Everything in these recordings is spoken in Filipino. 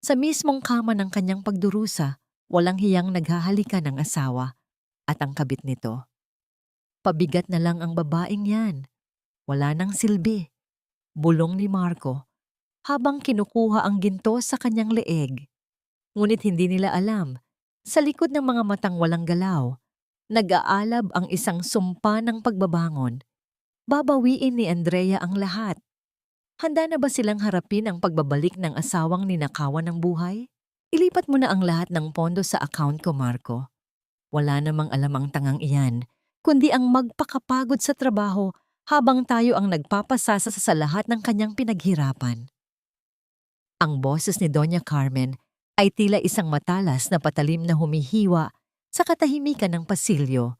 Sa mismong kama ng kanyang pagdurusa, walang hiyang naghahalikan ng asawa at ang kabit nito. Pabigat na lang ang babaeng yan. Wala nang silbi. Bulong ni Marco habang kinukuha ang ginto sa kanyang leeg. Ngunit hindi nila alam, sa likod ng mga matang walang galaw, nag-aalab ang isang sumpa ng pagbabangon. Babawiin ni Andrea ang lahat. Handa na ba silang harapin ang pagbabalik ng asawang ninakawan ng buhay? Ilipat mo na ang lahat ng pondo sa account ko, Marco. Wala namang alam ang tangang iyan, kundi ang magpakapagod sa trabaho habang tayo ang nagpapasasa sa lahat ng kanyang pinaghirapan. Ang boses ni Doña Carmen ay tila isang matalas na patalim na humihiwa sa katahimikan ng pasilyo,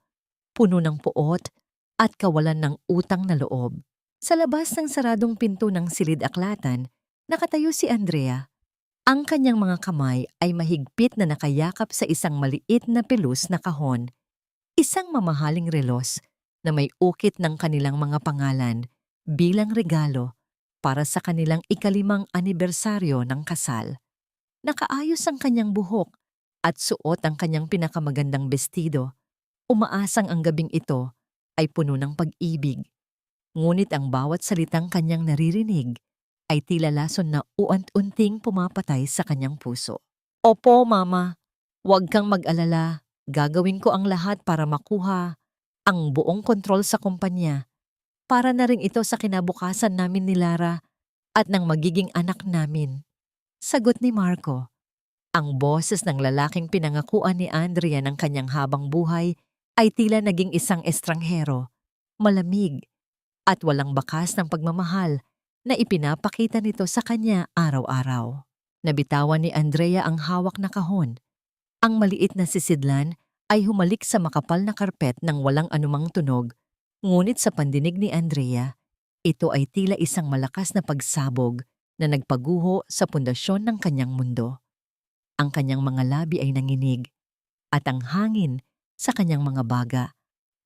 puno ng puot at kawalan ng utang na loob. Sa labas ng saradong pinto ng silid-aklatan, nakatayo si Andrea. Ang kanyang mga kamay ay mahigpit na nakayakap sa isang maliit na pelus na kahon, isang mamahaling relos na may ukit ng kanilang mga pangalan bilang regalo para sa kanilang ikalimang anibersaryo ng kasal. Nakaayos ang kanyang buhok at suot ang kanyang pinakamagandang bestido. Umaasang ang gabing ito ay puno ng pag-ibig. Ngunit ang bawat salitang kanyang naririnig ay tila lason na uant-unting pumapatay sa kanyang puso. Opo, Mama. Huwag kang mag-alala. Gagawin ko ang lahat para makuha ang buong kontrol sa kumpanya. Para na rin ito sa kinabukasan namin ni Lara at ng magiging anak namin. Sagot ni Marco. Ang boses ng lalaking pinangakuan ni Andrea ng kanyang habang buhay ay tila naging isang estranghero, malamig, at walang bakas ng pagmamahal na ipinapakita nito sa kanya araw-araw. Nabitawan ni Andrea ang hawak na kahon. Ang maliit na sisidlan ay humalik sa makapal na karpet ng walang anumang tunog, ngunit sa pandinig ni Andrea, ito ay tila isang malakas na pagsabog na nagpaguho sa pundasyon ng kanyang mundo. Ang kanyang mga labi ay nanginig, at ang hangin sa kanyang mga baga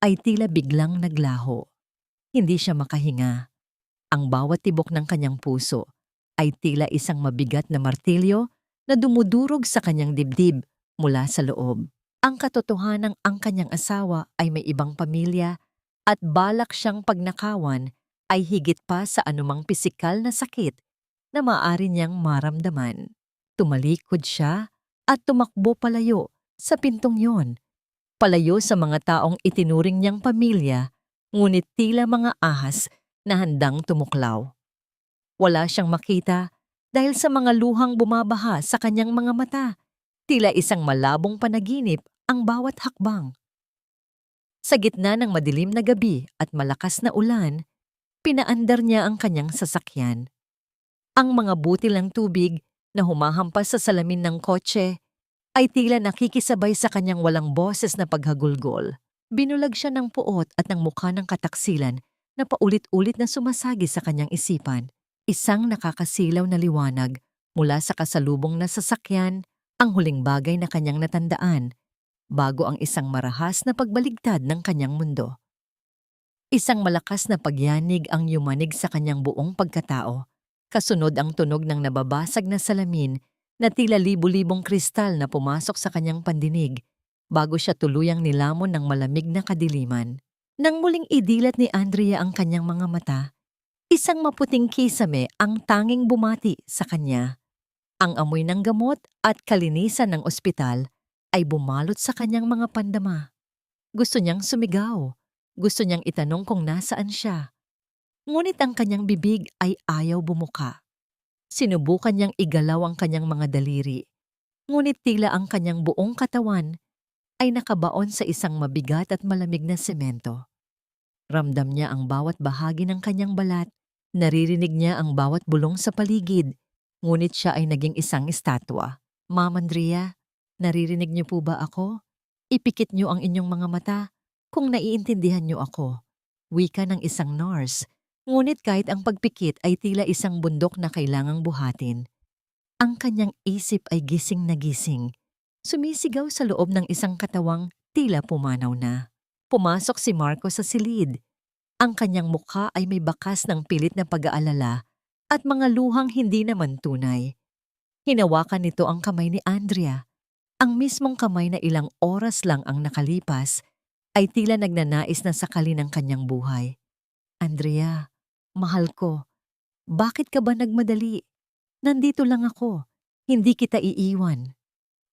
ay tila biglang naglaho. Hindi siya makahinga. Ang bawat tibok ng kanyang puso ay tila isang mabigat na martilyo na dumudurog sa kanyang dibdib mula sa loob. Ang katotohanang ang kanyang asawa ay may ibang pamilya at balak siyang pagnakawan ay higit pa sa anumang pisikal na sakit na maaari niyang maramdaman. Tumalikod siya at tumakbo palayo sa pintong yon, palayo sa mga taong itinuring niyang pamilya, ngunit tila mga ahas na handang tumuklaw. Wala siyang makita dahil sa mga luhang bumabaha sa kanyang mga mata. Tila isang malabong panaginip ang bawat hakbang. Sa gitna ng madilim na gabi at malakas na ulan, pinaandar niya ang kanyang sasakyan. Ang mga butil ng tubig na humahampas sa salamin ng kotse ay tila nakikisabay sa kanyang walang boses na paghagulgol. Binulag siya ng puot at ng mukha ng kataksilan na paulit-ulit na sumasagi sa kanyang isipan. Isang nakakasilaw na liwanag mula sa kasalubong na sasakyan, ang huling bagay na kanyang natandaan, bago ang isang marahas na pagbaligtad ng kanyang mundo. Isang malakas na pagyanig ang yumanig sa kanyang buong pagkatao. Kasunod ang tunog ng nababasag na salamin na tila libu-libong kristal na pumasok sa kanyang pandinig bago siya tuluyang nilamon ng malamig na kadiliman. Nang muling idilat ni Andrea ang kanyang mga mata, isang maputing kisame ang tanging bumati sa kanya. Ang amoy ng gamot at kalinisan ng ospital ay bumalot sa kanyang mga pandama. Gusto niyang sumigaw. Gusto niyang itanong kung nasaan siya. Ngunit ang kanyang bibig ay ayaw bumuka. Sinubukan niyang igalaw ang kanyang mga daliri. Ngunit tila ang kanyang buong katawan ay nakabaon sa isang mabigat at malamig na semento. Ramdam niya ang bawat bahagi ng kanyang balat. Naririnig niya ang bawat bulong sa paligid. Ngunit siya ay naging isang estatwa. Ma'am Andrea, naririnig niyo po ba ako? Ipikit niyo ang inyong mga mata kung naiintindihan niyo ako. Wika ng isang nurse. Ngunit kahit ang pagpikit ay tila isang bundok na kailangang buhatin. Ang kanyang isip ay gising na gising. Sumisigaw sa loob ng isang katawang tila pumanaw na. Pumasok si Marco sa silid. Ang kanyang mukha ay may bakas ng pilit na pag-aalala at mga luhang hindi naman tunay. Hinawakan nito ang kamay ni Andrea. Ang mismong kamay na ilang oras lang ang nakalipas ay tila nagnanais na sakalin ang kanyang buhay. Andrea, mahal ko, bakit ka ba nagmadali? Nandito lang ako, hindi kita iiwan.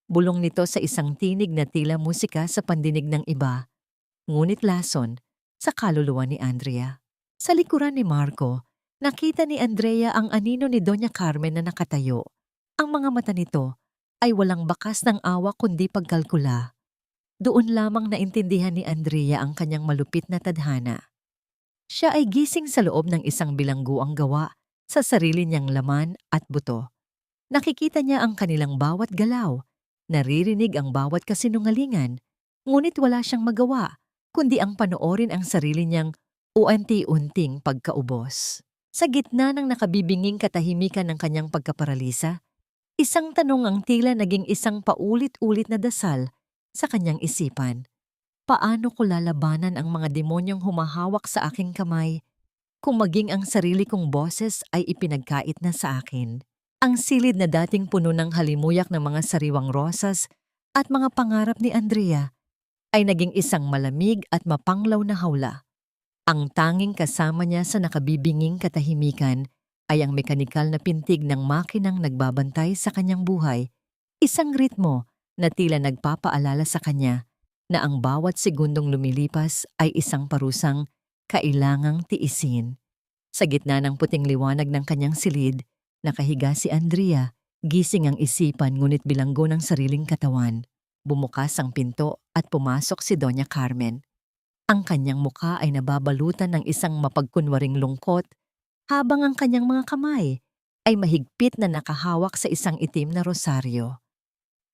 Bulong nito sa isang tinig na tila musika sa pandinig ng iba, ngunit lason sa kaluluwa ni Andrea. Sa likuran ni Marco, nakita ni Andrea ang anino ni Doña Carmen na nakatayo. Ang mga mata nito ay walang bakas ng awa kundi pagkalkula. Doon lamang naintindihan ni Andrea ang kanyang malupit na tadhana. Siya ay gising sa loob ng isang bilangguang gawa sa sarili niyang laman at buto. Nakikita niya ang kanilang bawat galaw, naririnig ang bawat kasinungalingan, ngunit wala siyang magawa kundi ang panoorin ang sarili niyang unti-unting pagkaubos. Sa gitna ng nakabibinging katahimikan ng kanyang pagkaparalisa, isang tanong ang tila naging isang paulit-ulit na dasal sa kanyang isipan. Paano ko lalabanan ang mga demonyong humahawak sa aking kamay kung maging ang sarili kong boses ay ipinagkait na sa akin? Ang silid na dating puno ng halimuyak ng mga sariwang rosas at mga pangarap ni Andrea ay naging isang malamig at mapanglaw na hawla. Ang tanging kasama niya sa nakabibinging katahimikan ay ang mekanikal na pintig ng makinang nagbabantay sa kanyang buhay, isang ritmo na tila nagpapaalala sa kanya na ang bawat segundong lumilipas ay isang parusang kailangang tiisin. Sa gitna ng puting liwanag ng kanyang silid, nakahiga si Andrea, gising ang isipan ngunit bilanggo ng sariling katawan. Bumukas ang pinto at pumasok si Doña Carmen. Ang kanyang mukha ay nababalutan ng isang mapagkunwaring lungkot habang ang kanyang mga kamay ay mahigpit na nakahawak sa isang itim na rosaryo.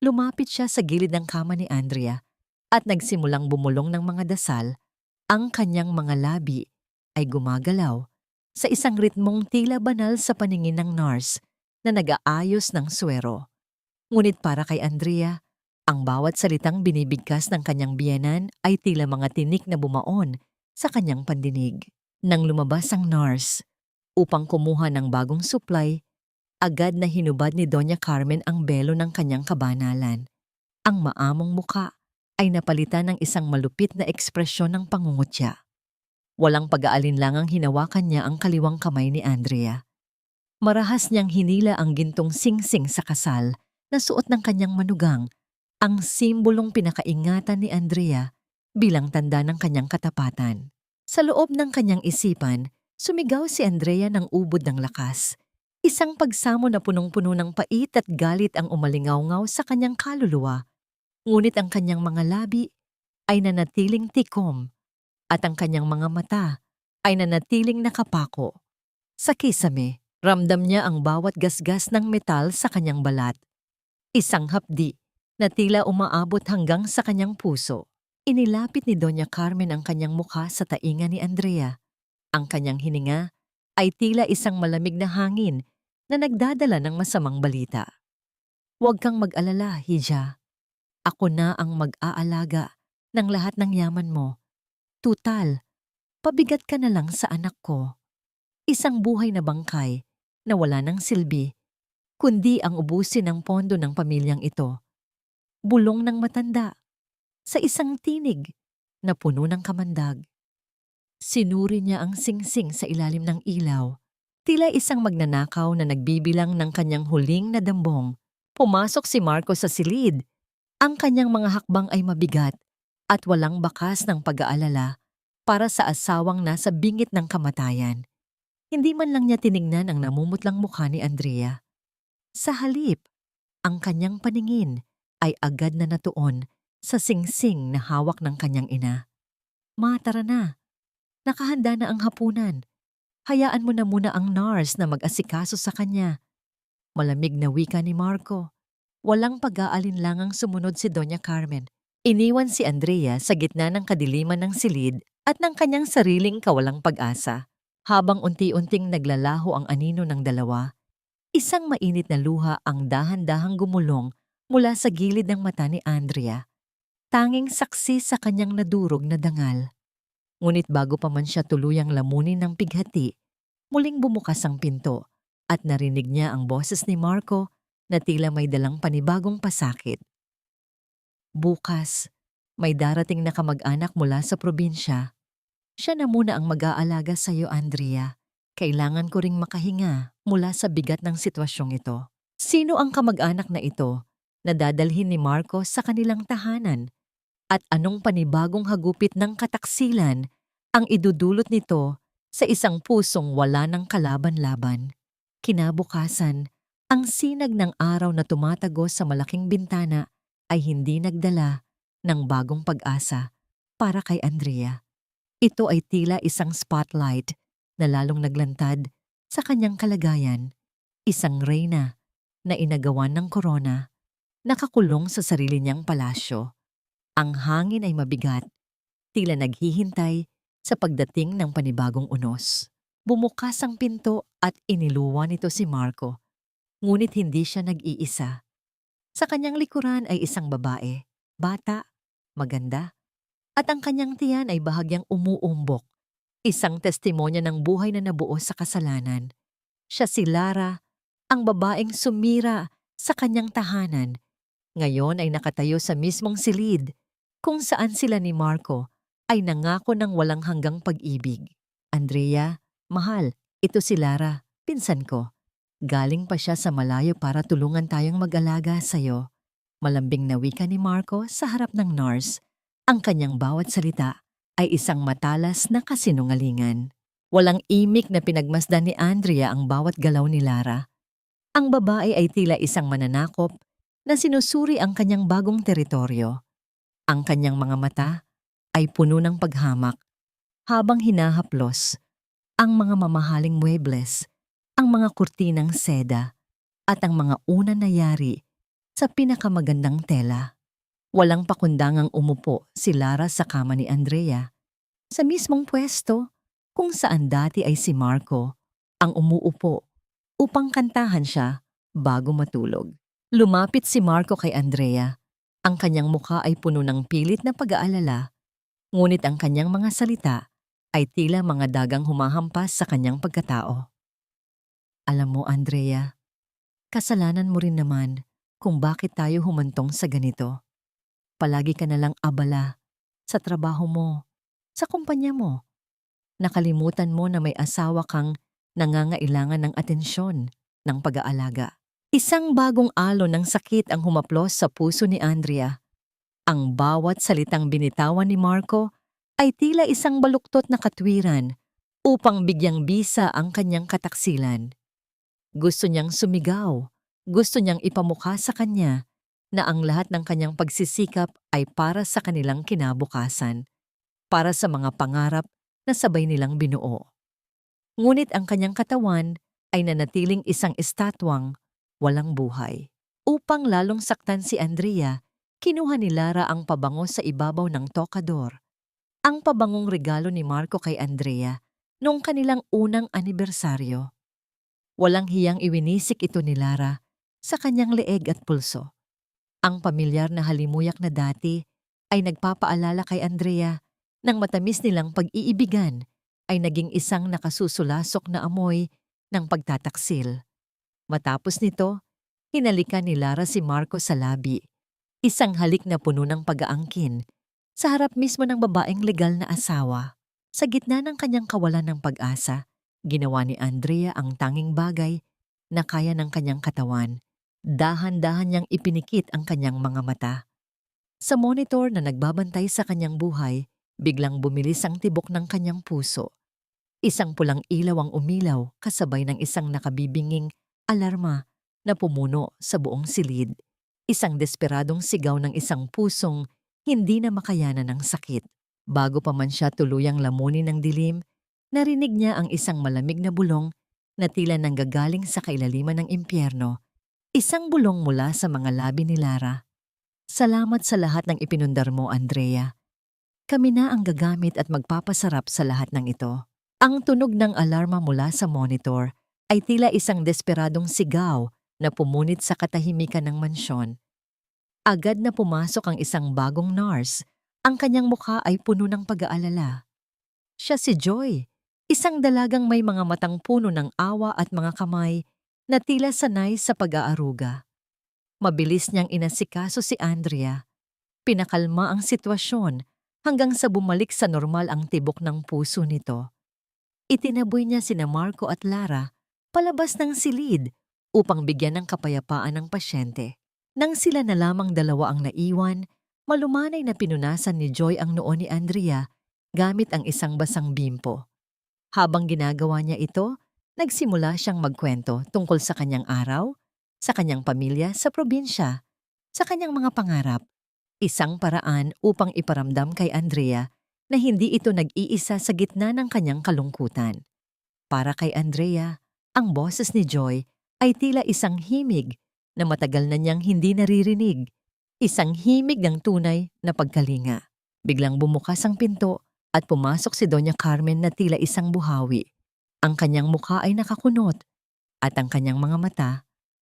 Lumapit siya sa gilid ng kama ni Andrea at nagsimulang bumulong ng mga dasal. Ang kanyang mga labi ay gumagalaw sa isang ritmong tila banal sa paningin ng nurse na nag-aayos ng suwero. Ngunit para kay Andrea, ang bawat salitang binibigkas ng kanyang biyenan ay tila mga tinik na bumaon sa kanyang pandinig. Nang lumabas ang nurse upang kumuha ng bagong supply, agad na hinubad ni Doña Carmen ang belo ng kanyang kabanalan. Ang maamong muka ay napalitan ng isang malupit na ekspresyon ng pangungutya. Walang pag-aalinlangang hinawakan niya ang kaliwang kamay ni Andrea. Marahas niyang hinila ang gintong singsing sa kasal na suot ng kanyang manugang, ang simbolong pinakaingatan ni Andrea bilang tanda ng kanyang katapatan. Sa loob ng kanyang isipan, sumigaw si Andrea ng ubod ng lakas. Isang pagsamo na punong-puno ng pait at galit ang umalingaw-ngaw sa kanyang kaluluwa. Ngunit ang kanyang mga labi ay nanatiling tikom at ang kanyang mga mata ay nanatiling nakapako. Sa kisame, ramdam niya ang bawat gasgas ng metal sa kanyang balat. Isang hapdi na tila umaabot hanggang sa kanyang puso. Inilapit ni Doña Carmen ang kanyang mukha sa tainga ni Andrea. Ang kanyang hininga ay tila isang malamig na hangin na nagdadala ng masamang balita. Huwag kang mag-alala, Hija. Ako na ang mag-aalaga ng lahat ng yaman mo. Tutal, pabigat ka na lang sa anak ko. Isang buhay na bangkay na wala ng silbi, kundi ang ubusin ng pondo ng pamilyang ito. Bulong ng matanda sa isang tinig na puno ng kamandag. Sinuri niya ang singsing sa ilalim ng ilaw. Tila isang magnanakaw na nagbibilang ng kanyang huling na dambong. Pumasok si Marco sa silid. Ang kanyang mga hakbang ay mabigat at walang bakas ng pag-aalala para sa asawang nasa bingit ng kamatayan. Hindi man lang niya tiningnan ang namumutlang mukha ni Andrea. Sa halip, ang kanyang paningin ay agad na natuon sa singsing na hawak ng kanyang ina. Ma, tara na. Nakahanda na ang hapunan. Hayaan mo na muna ang nurse na mag-asikaso sa kanya. Malamig na wika ni Marco. Walang pag-aalinlangang sumunod si Doña Carmen. Iniwan si Andrea sa gitna ng kadiliman ng silid at ng kanyang sariling kawalang pag-asa. Habang unti-unting naglalaho ang anino ng dalawa, isang mainit na luha ang dahan-dahang gumulong mula sa gilid ng mata ni Andrea. Tanging saksi sa kanyang nadurog na dangal. Ngunit bago pa man siya tuluyang lamunin ng pighati, muling bumukas ang pinto at narinig niya ang boses ni Marco na tila may dalang panibagong pasakit. Bukas, may darating na kamag-anak mula sa probinsya. Siya na muna ang mag-aalaga sa iyo, Andrea. Kailangan ko ring makahinga mula sa bigat ng sitwasyong ito. Sino ang kamag-anak na ito na dadalhin ni Marco sa kanilang tahanan? At anong panibagong hagupit ng kataksilan ang idudulot nito sa isang pusong wala ng kalaban-laban? Kinabukasan, ang sinag ng araw na tumatagos sa malaking bintana ay hindi nagdala ng bagong pag-asa para kay Andrea. Ito ay tila isang spotlight na lalong naglantad sa kanyang kalagayan, isang reyna na inagawan ng korona, nakakulong sa sarili niyang palasyo. Ang hangin ay mabigat, tila naghihintay sa pagdating ng panibagong unos. Bumukas ang pinto at iniluwa nito si Marco, ngunit hindi siya nag-iisa. Sa kanyang likuran ay isang babae, bata, maganda, at ang kanyang tiyan ay bahagyang umuumbok. Isang testimonya ng buhay na nabuo sa kasalanan. Siya si Lara, ang babaeng sumira sa kanyang tahanan. Ngayon ay nakatayo sa mismong silid kung saan sila ni Marco ay nangako ng walang hanggang pag-ibig. Andrea, mahal, ito si Lara, pinsan ko. Galing pa siya sa malayo para tulungan tayong mag-alaga sa'yo. Malambing na wika ni Marco sa harap ng nurse. Ang kanyang bawat salita ay isang matalas na kasinungalingan. Walang imik na pinagmasdan ni Andrea ang bawat galaw ni Lara. Ang babae ay tila isang mananakop na sinusuri ang kanyang bagong teritoryo. Ang kanyang mga mata ay puno ng paghamak habang hinahaplos ang mga mamahaling muebles, ang mga kurtinang seda at ang mga unang nayari sa pinakamagandang tela. Walang pakundangang umupo si Lara sa kama ni Andrea, sa mismong pwesto kung saan dati ay si Marco ang umuupo upang kantahan siya bago matulog. Lumapit si Marco kay Andrea. Ang kanyang mukha ay puno ng pilit na pag-aalala, ngunit ang kanyang mga salita ay tila mga dagang humahampas sa kanyang pagkatao. Alam mo, Andrea, kasalanan mo rin naman kung bakit tayo humantong sa ganito. Palagi ka nalang abala sa trabaho mo, sa kumpanya mo. Nakalimutan mo na may asawa kang nangangailangan ng atensyon, ng pag-aalaga. Isang bagong alon ng sakit ang humaplos sa puso ni Andrea. Ang bawat salitang binitawan ni Marco ay tila isang baluktot na katwiran upang bigyang bisa ang kanyang kataksilan. Gusto niyang sumigaw, gusto niyang ipamukha sa kanya na ang lahat ng kanyang pagsisikap ay para sa kanilang kinabukasan, para sa mga pangarap na sabay nilang binuo. Ngunit ang kanyang katawan ay nanatiling isang estatwang walang buhay. Upang lalong saktan si Andrea, kinuha ni Lara ang pabango sa ibabaw ng tokador. Ang pabangong regalo ni Marco kay Andrea noong kanilang unang anibersaryo. Walang hiyang iwinisik ito ni Lara sa kanyang leeg at pulso. Ang pamilyar na halimuyak na dati ay nagpapaalala kay Andrea ng matamis nilang pag-iibigan ay naging isang nakasusulasok na amoy ng pagtataksil. Matapos nito, hinalikan ni Lara si Marco sa labi, isang halik na puno ng pag-aangkin, sa harap mismo ng babaeng legal na asawa. Sa gitna ng kanyang kawalan ng pag-asa, ginawa ni Andrea ang tanging bagay na kaya ng kanyang katawan. Dahan-dahan niyang ipinikit ang kanyang mga mata. Sa monitor na nagbabantay sa kanyang buhay, biglang bumilis ang tibok ng kanyang puso. Isang pulang ilaw ang umilaw kasabay ng isang nakabibinging alarma na pumuno sa buong silid. Isang desperadong sigaw ng isang pusong hindi na makayanan ng sakit. Bago pa man siya tuluyang lamunin ng dilim, narinig niya ang isang malamig na bulong na tila nanggagaling sa kailaliman ng impyerno. Isang bulong mula sa mga labi ni Lara. Salamat sa lahat ng ipinundar mo, Andrea. Kami na ang gagamit at magpapasarap sa lahat ng ito. Ang tunog ng alarma mula sa monitor ay tila isang desperadong sigaw na pumunit sa katahimikan ng mansyon. Agad na pumasok ang isang bagong nurse. Ang kanyang mukha ay puno ng pag-aalala. Siya si Joy, isang dalagang may mga matang puno ng awa at mga kamay na tila sanay sa pag-aaruga. Mabilis niyang inasikaso si Andrea. Pinakalma ang sitwasyon hanggang sa bumalik sa normal ang tibok ng puso nito. Itinaboy niya sina Marco at Lara palabas ng silid upang bigyan ng kapayapaan ng pasyente. Nang sila na lamang dalawa ang naiwan, malumanay na pinunasan ni Joy ang noo ni Andrea gamit ang isang basang bimpo. Habang ginagawa niya ito, nagsimula siyang magkwento tungkol sa kanyang araw, sa kanyang pamilya sa probinsya, sa kanyang mga pangarap. Isang paraan upang iparamdam kay Andrea na hindi ito nag-iisa sa gitna ng kanyang kalungkutan. Para kay Andrea, ang boses ni Joy ay tila isang himig na matagal na niyang hindi naririnig. Isang himig ng tunay na pagkalinga. Biglang bumukas ang pinto at pumasok si Doña Carmen na tila isang buhawi. Ang kanyang mukha ay nakakunot at ang kanyang mga mata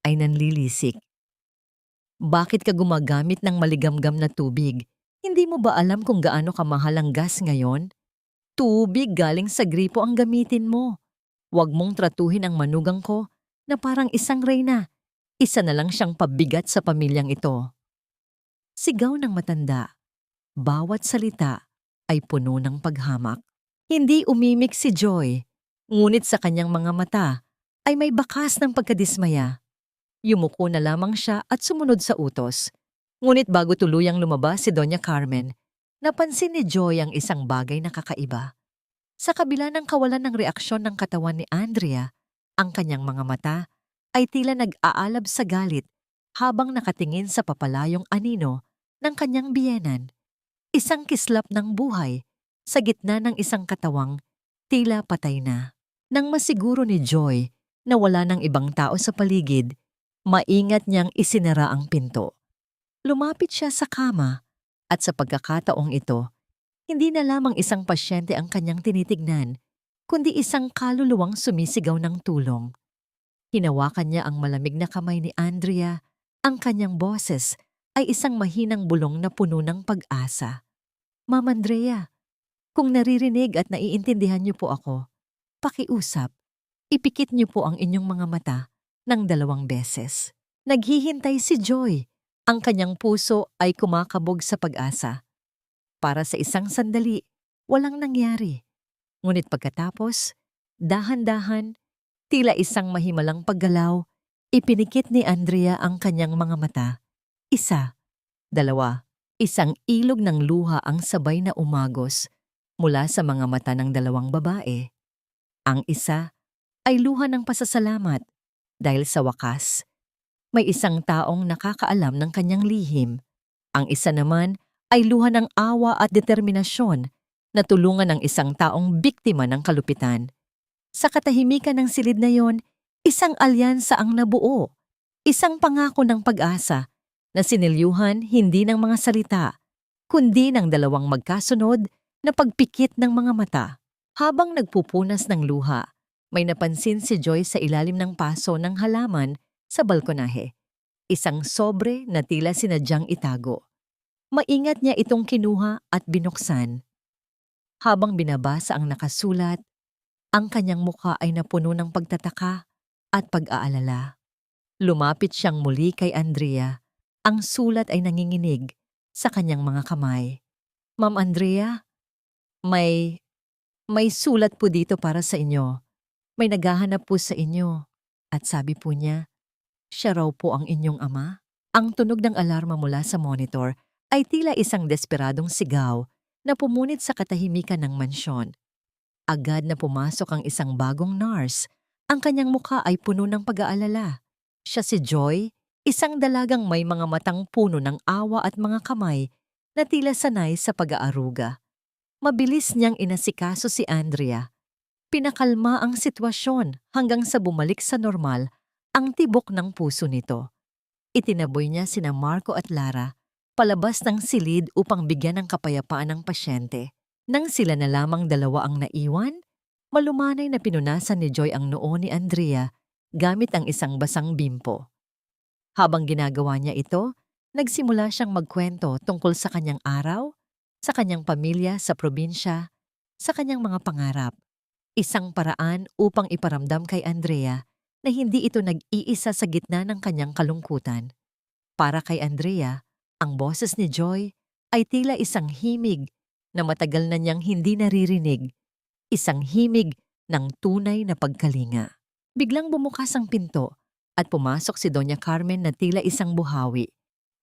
ay nanlilisik. Bakit ka gumagamit ng maligamgam na tubig? Hindi mo ba alam kung gaano kamahal ang gas ngayon? Tubig galing sa gripo ang gamitin mo. Huwag mong tratuhin ang manugang ko na parang isang reyna. Isa na lang siyang pabigat sa pamilyang ito. Sigaw ng matanda. Bawat salita ay puno ng paghamak. Hindi umimik si Joy, ngunit sa kanyang mga mata ay may bakas ng pagkadismaya. Yumuko na lamang siya at sumunod sa utos. Ngunit bago tuluyang lumabas si Doña Carmen, napansin ni Joy ang isang bagay na kakaiba. Sa kabila ng kawalan ng reaksyon ng katawan ni Andrea, ang kanyang mga mata ay tila nag-aalab sa galit habang nakatingin sa papalayong anino ng kanyang biyenan. Isang kislap ng buhay sa gitna ng isang katawang tila patay na. Nang masiguro ni Joy na wala ng ibang tao sa paligid, maingat niyang isinara ang pinto. Lumapit siya sa kama at sa pagkakataong ito, hindi na lamang isang pasyente ang kanyang tinitignan, kundi isang kaluluwang sumisigaw ng tulong. Hinawakan niya ang malamig na kamay ni Andrea. Ang kanyang boses ay isang mahinang bulong na puno ng pag-asa. Ma'am Andrea, kung naririnig at naiintindihan niyo po ako, pakiusap, ipikit niyo po ang inyong mga mata ng 2 beses. Naghihintay si Joy. Ang kanyang puso ay kumakabog sa pag-asa. Para sa isang sandali, walang nangyari. Ngunit pagkatapos, dahan-dahan, tila isang mahimalang paggalaw, ipinikit ni Andrea ang kanyang mga mata. 1, 2, isang ilog ng luha ang sabay na umagos mula sa mga mata ng 2 babae. Ang isa ay luha ng pasasalamat dahil sa wakas, may isang taong nakakaalam ng kanyang lihim. Ang isa naman ay luha ng awa at determinasyon na tulungan ng isang taong biktima ng kalupitan. Sa katahimikan ng silid na yon, isang alyansa ang nabuo, isang pangako ng pag-asa na sinilyuhan hindi ng mga salita, kundi ng 2 magkasunod na pagpikit ng mga mata. Habang nagpupunas ng luha, may napansin si Joy sa ilalim ng paso ng halaman sa balkonahe. Isang sobre na tila sinadyang itago. Maingat niya itong kinuha at binuksan. Habang binabasa ang nakasulat, ang kanyang mukha ay napuno ng pagtataka at pag-aalala. Lumapit siyang muli kay Andrea. Ang sulat ay nanginginig sa kanyang mga kamay. Ma'am Andrea, may sulat po dito para sa inyo. May naghahanap po sa inyo. At sabi po niya, siya raw po ang inyong ama. Ang tunog ng alarma mula sa monitor ay tila isang desperadong sigaw na pumunit sa katahimikan ng mansyon. Agad na pumasok ang isang bagong nurse. Ang kanyang mukha ay puno ng pag-aalala. Siya si Joy, isang dalagang may mga matang puno ng awa at mga kamay na tila sanay sa pag-aaruga. Mabilis niyang inasikaso si Andrea. Pinakalma ang sitwasyon hanggang sa bumalik sa normal ang tibok ng puso nito. Itinaboy niya sina Marco at Lara palabas ng silid upang bigyan ng kapayapaan ng pasyente. Nang sila na lamang 2 ang naiwan, malumanay na pinunasan ni Joy ang noo ni Andrea gamit ang isang basang bimpo. Habang ginagawa niya ito, nagsimula siyang magkwento tungkol sa kanyang araw, sa kanyang pamilya sa probinsya, sa kanyang mga pangarap. Isang paraan upang iparamdam kay Andrea na hindi ito nag-iisa sa gitna ng kanyang kalungkutan. Para kay Andrea, ang boses ni Joy ay tila isang himig na matagal na niyang hindi naririnig, isang himig ng tunay na pagkalinga. Biglang bumukas ang pinto at pumasok si Doña Carmen na tila isang buhawi.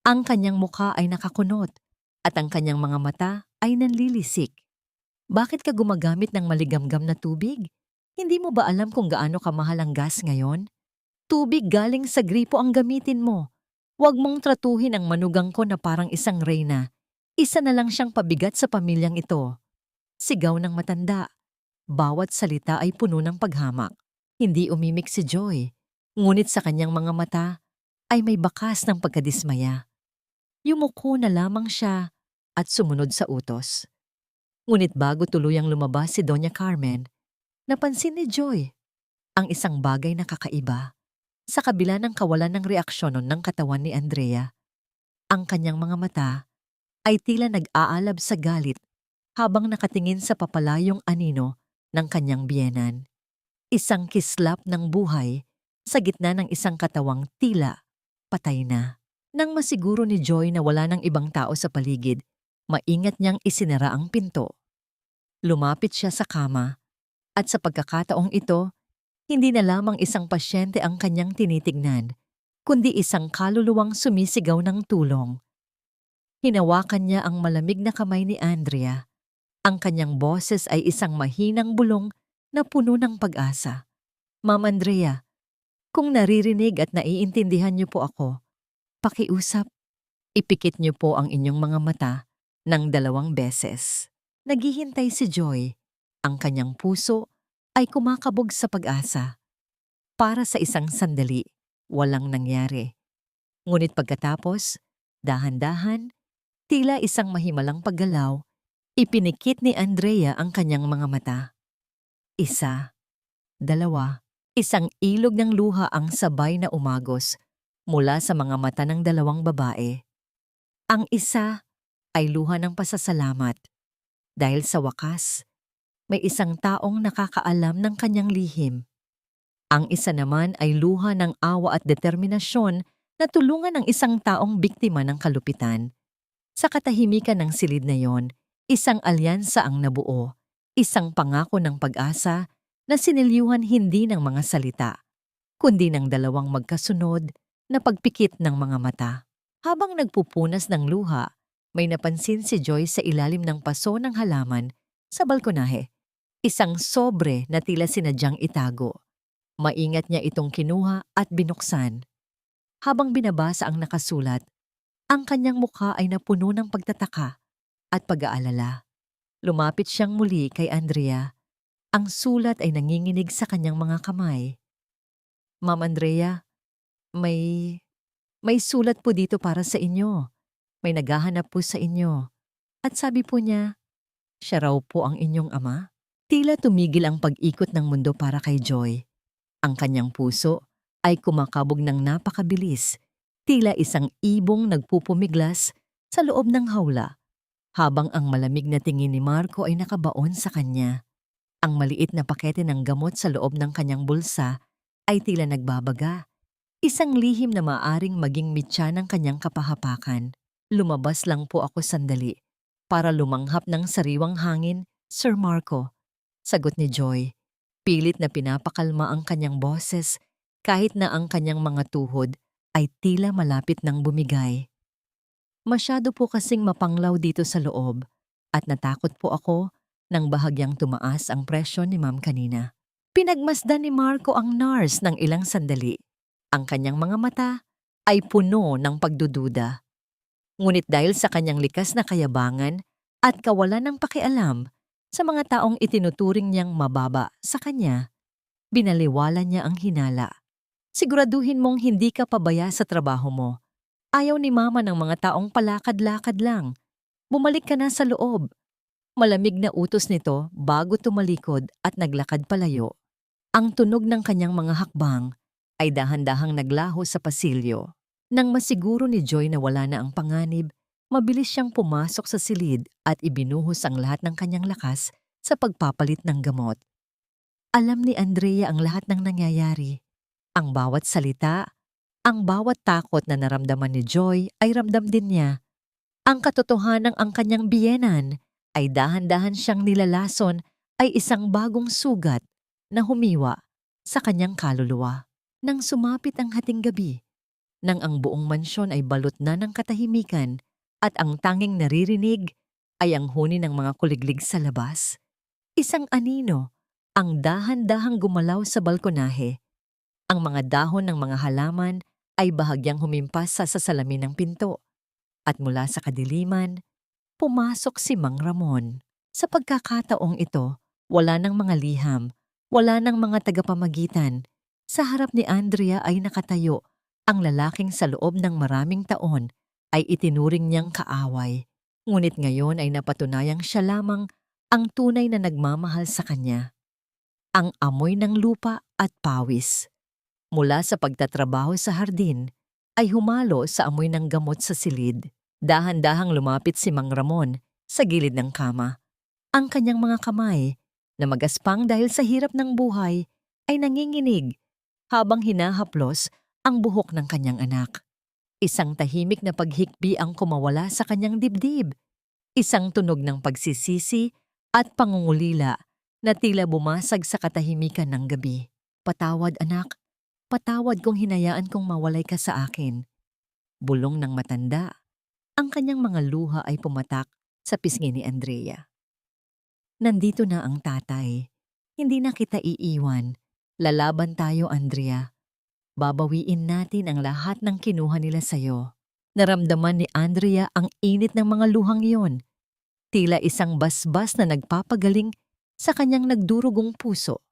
Ang kanyang mukha ay nakakunot at ang kanyang mga mata ay nanlilisik. Bakit ka gumagamit ng maligamgam na tubig? Hindi mo ba alam kung gaano kamahal ang gas ngayon? Tubig galing sa gripo ang gamitin mo. Huwag mong tratuhin ang manugang ko na parang isang reyna. Isa na lang siyang pabigat sa pamilyang ito. Sigaw ng matanda. Bawat salita ay puno ng paghamak. Hindi umimik si Joy, ngunit sa kanyang mga mata ay may bakas ng pagkadismaya. Yumuko na lamang siya at sumunod sa utos. Ngunit bago tuluyang lumabas si Doña Carmen, napansin ni Joy ang isang bagay na kakaiba. Sa kabila ng kawalan ng reaksyon ng katawan ni Andrea, ang kanyang mga mata ay tila nag-aalab sa galit habang nakatingin sa papalayong anino ng kanyang biyenan. Isang kislap ng buhay sa gitna ng isang katawang tila patay na. Nang masiguro ni Joy na wala ng ibang tao sa paligid, maingat niyang isinara ang pinto. Lumapit siya sa kama at sa pagkakataong ito, hindi na lamang isang pasyente ang kanyang tinitignan, kundi isang kaluluwang sumisigaw ng tulong. Hinawakan niya ang malamig na kamay ni Andrea. Ang kanyang boses ay isang mahinang bulong na puno ng pag-asa. Ma'am Andrea, kung naririnig at naiintindihan niyo po ako, pakiusap, ipikit niyo po ang inyong mga mata ng 2 beses. Naghihintay si Joy. Ang kanyang puso ay kumakabog sa pag-asa. Para sa isang sandali, walang nangyari. Ngunit pagkatapos, dahan-dahan, tila isang mahimalang paggalaw, ipinikit ni Andrea ang kanyang mga mata. 1, 2, isang ilog ng luha ang sabay na umagos mula sa mga mata ng 2 babae. Ang isa ay luha ng pasasalamat dahil sa wakas, may isang taong nakakaalam ng kanyang lihim. Ang isa naman ay luha ng awa at determinasyon na tulungan ang isang taong biktima ng kalupitan. Sa katahimikan ng silid na yon, isang alyansa ang nabuo, isang pangako ng pag-asa na sinilyuhan hindi ng mga salita, kundi ng 2 magkasunod na pagpikit ng mga mata. Habang nagpupunas ng luha, may napansin si Joy sa ilalim ng paso ng halaman sa balkonahe. Isang sobre na tila sinadyang itago. Maingat niya itong kinuha at binuksan. Habang binabasa ang nakasulat, ang kanyang mukha ay napuno ng pagtataka at pag-aalala. Lumapit siyang muli kay Andrea. Ang sulat ay nanginginig sa kanyang mga kamay. Ma'am Andrea, may sulat po dito para sa inyo. May naghahanap po sa inyo. At sabi po niya, siya raw po ang inyong ama. Tila tumigil ang pag-ikot ng mundo para kay Joy. Ang kanyang puso ay kumakabog ng napakabilis, tila isang ibong nagpupumiglas sa loob ng hawla, habang ang malamig na tingin ni Marco ay nakabaon sa kanya. Ang maliit na pakete ng gamot sa loob ng kanyang bulsa ay tila nagbabaga, isang lihim na maaring maging mitya ng kanyang kapahapakan. Lumabas lang po ako sandali para lumanghap ng sariwang hangin, Sir Marco. Sagot ni Joy. Pilit na pinapakalma ang kanyang boses kahit na ang kanyang mga tuhod ay tila malapit ng bumigay. Masyado po kasing mapanglaw dito sa loob at natakot po ako nang bahagyang tumaas ang presyon ni Ma'am kanina. Pinagmasdan ni Marco ang nurse ng ilang sandali. Ang kanyang mga mata ay puno ng pagdududa. Ngunit dahil sa kanyang likas na kayabangan at kawalan ng pakialam sa mga taong itinuturing niyang mababa sa kanya, binaliwala niya ang hinala. Siguraduhin mong hindi ka pabaya sa trabaho mo. Ayaw ni Mama ng mga taong palakad-lakad lang. Bumalik ka na sa loob. Malamig na utos nito bago tumalikod at naglakad palayo. Ang tunog ng kanyang mga hakbang ay dahan-dahang naglaho sa pasilyo. Nang masiguro ni Joy na wala na ang panganib, mabilis siyang pumasok sa silid at ibinuhos ang lahat ng kanyang lakas sa pagpapalit ng gamot. Alam ni Andrea ang lahat ng nangyayari. Ang bawat salita, Ang bawat takot na naramdaman ni Joy ay ramdam din niya. Ang katotohanang ang kanyang biyenan ay dahan-dahan siyang nilalason ay isang bagong sugat na humiwa sa kanyang kaluluwa. Nang sumapit ang hating gabi, nang ang buong mansyon ay balot na ng katahimikan at ang tanging naririnig ay ang huni ng mga kuliglig sa labas, isang anino ang dahan-dahang gumalaw sa balkonahe. Ang mga dahon ng mga halaman ay bahagyang humimpas sa salamin ng pinto at mula sa kadiliman, pumasok si Mang Ramon. Sa pagkakataong ito, wala ng mga liham, wala ng mga tagapamagitan. Sa harap ni Andrea ay nakatayo ang lalaking sa loob ng maraming taon ay itinuring niyang kaaway. Ngunit ngayon ay napatunayang siya lamang ang tunay na nagmamahal sa kanya. Ang amoy ng lupa at pawis mula sa pagtatrabaho sa hardin ay humalo sa amoy ng gamot sa silid. Dahan-dahang lumapit si Mang Ramon sa gilid ng kama. Ang kanyang mga kamay na magaspang dahil sa hirap ng buhay ay nanginginig habang hinahaplos ang buhok ng kanyang anak. Isang tahimik na paghikbi ang kumawala sa kanyang dibdib. Isang tunog ng pagsisisi at pangungulila na tila bumasag sa katahimikan ng gabi. Patawad anak, patawad kung hinayaan kong mawalay ka sa akin. Bulong ng matanda. Ang kanyang mga luha ay pumatak sa pisngi ni Andrea. Nandito na ang tatay. Hindi na kita iiwan. Lalaban tayo, Andrea. Babawiin natin ang lahat ng kinuha nila sa'yo. Naramdaman ni Andrea ang init ng mga luhang iyon. Tila isang basbas na nagpapagaling sa kanyang nagdurugong puso.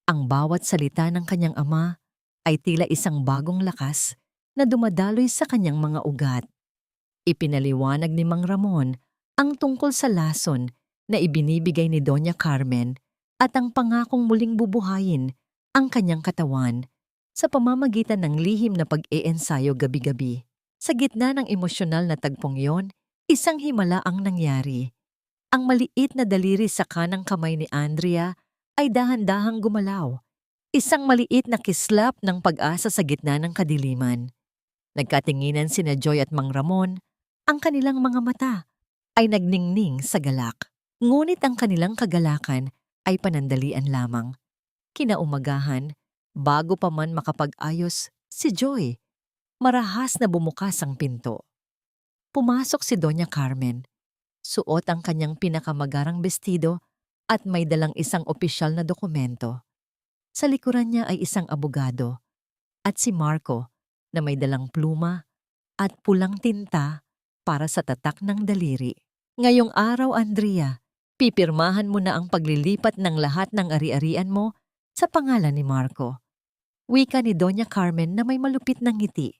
Ang bawat salita ng kanyang ama ay tila isang bagong lakas na dumadaloy sa kanyang mga ugat. Ipinaliwanag ni Mang Ramon ang tungkol sa lason na ibinibigay ni Doña Carmen at ang pangakong muling bubuhayin ang kanyang katawan sa pamamagitan ng lihim na pag-iensayo gabi-gabi. Sa gitna ng emosyonal na tagpong yon, isang himala ang nangyari. Ang maliit na daliri sa kanang kamay ni Andrea ay dahan-dahang gumalaw. Isang maliit na kislap ng pag-asa sa gitna ng kadiliman. Nagkatinginan sina Joy at Mang Ramon. Ang kanilang mga mata ay nagningning sa galak. Ngunit ang kanilang kagalakan ay panandalian lamang. Kinaumagahan, bago pa man makapag-ayos si Joy, marahas na bumukas ang pinto. Pumasok si Doña Carmen. Suot ang kanyang pinakamagarang bestido at may dalang isang opisyal na dokumento. Sa likuran niya ay isang abogado at si Marco na may dalang pluma at pulang tinta para sa tatak ng daliri. Ngayong araw, Andrea, pipirmahan mo na ang paglilipat ng lahat ng ari-arian mo sa pangalan ni Marco. Wika ni Doña Carmen na may malupit ng ngiti.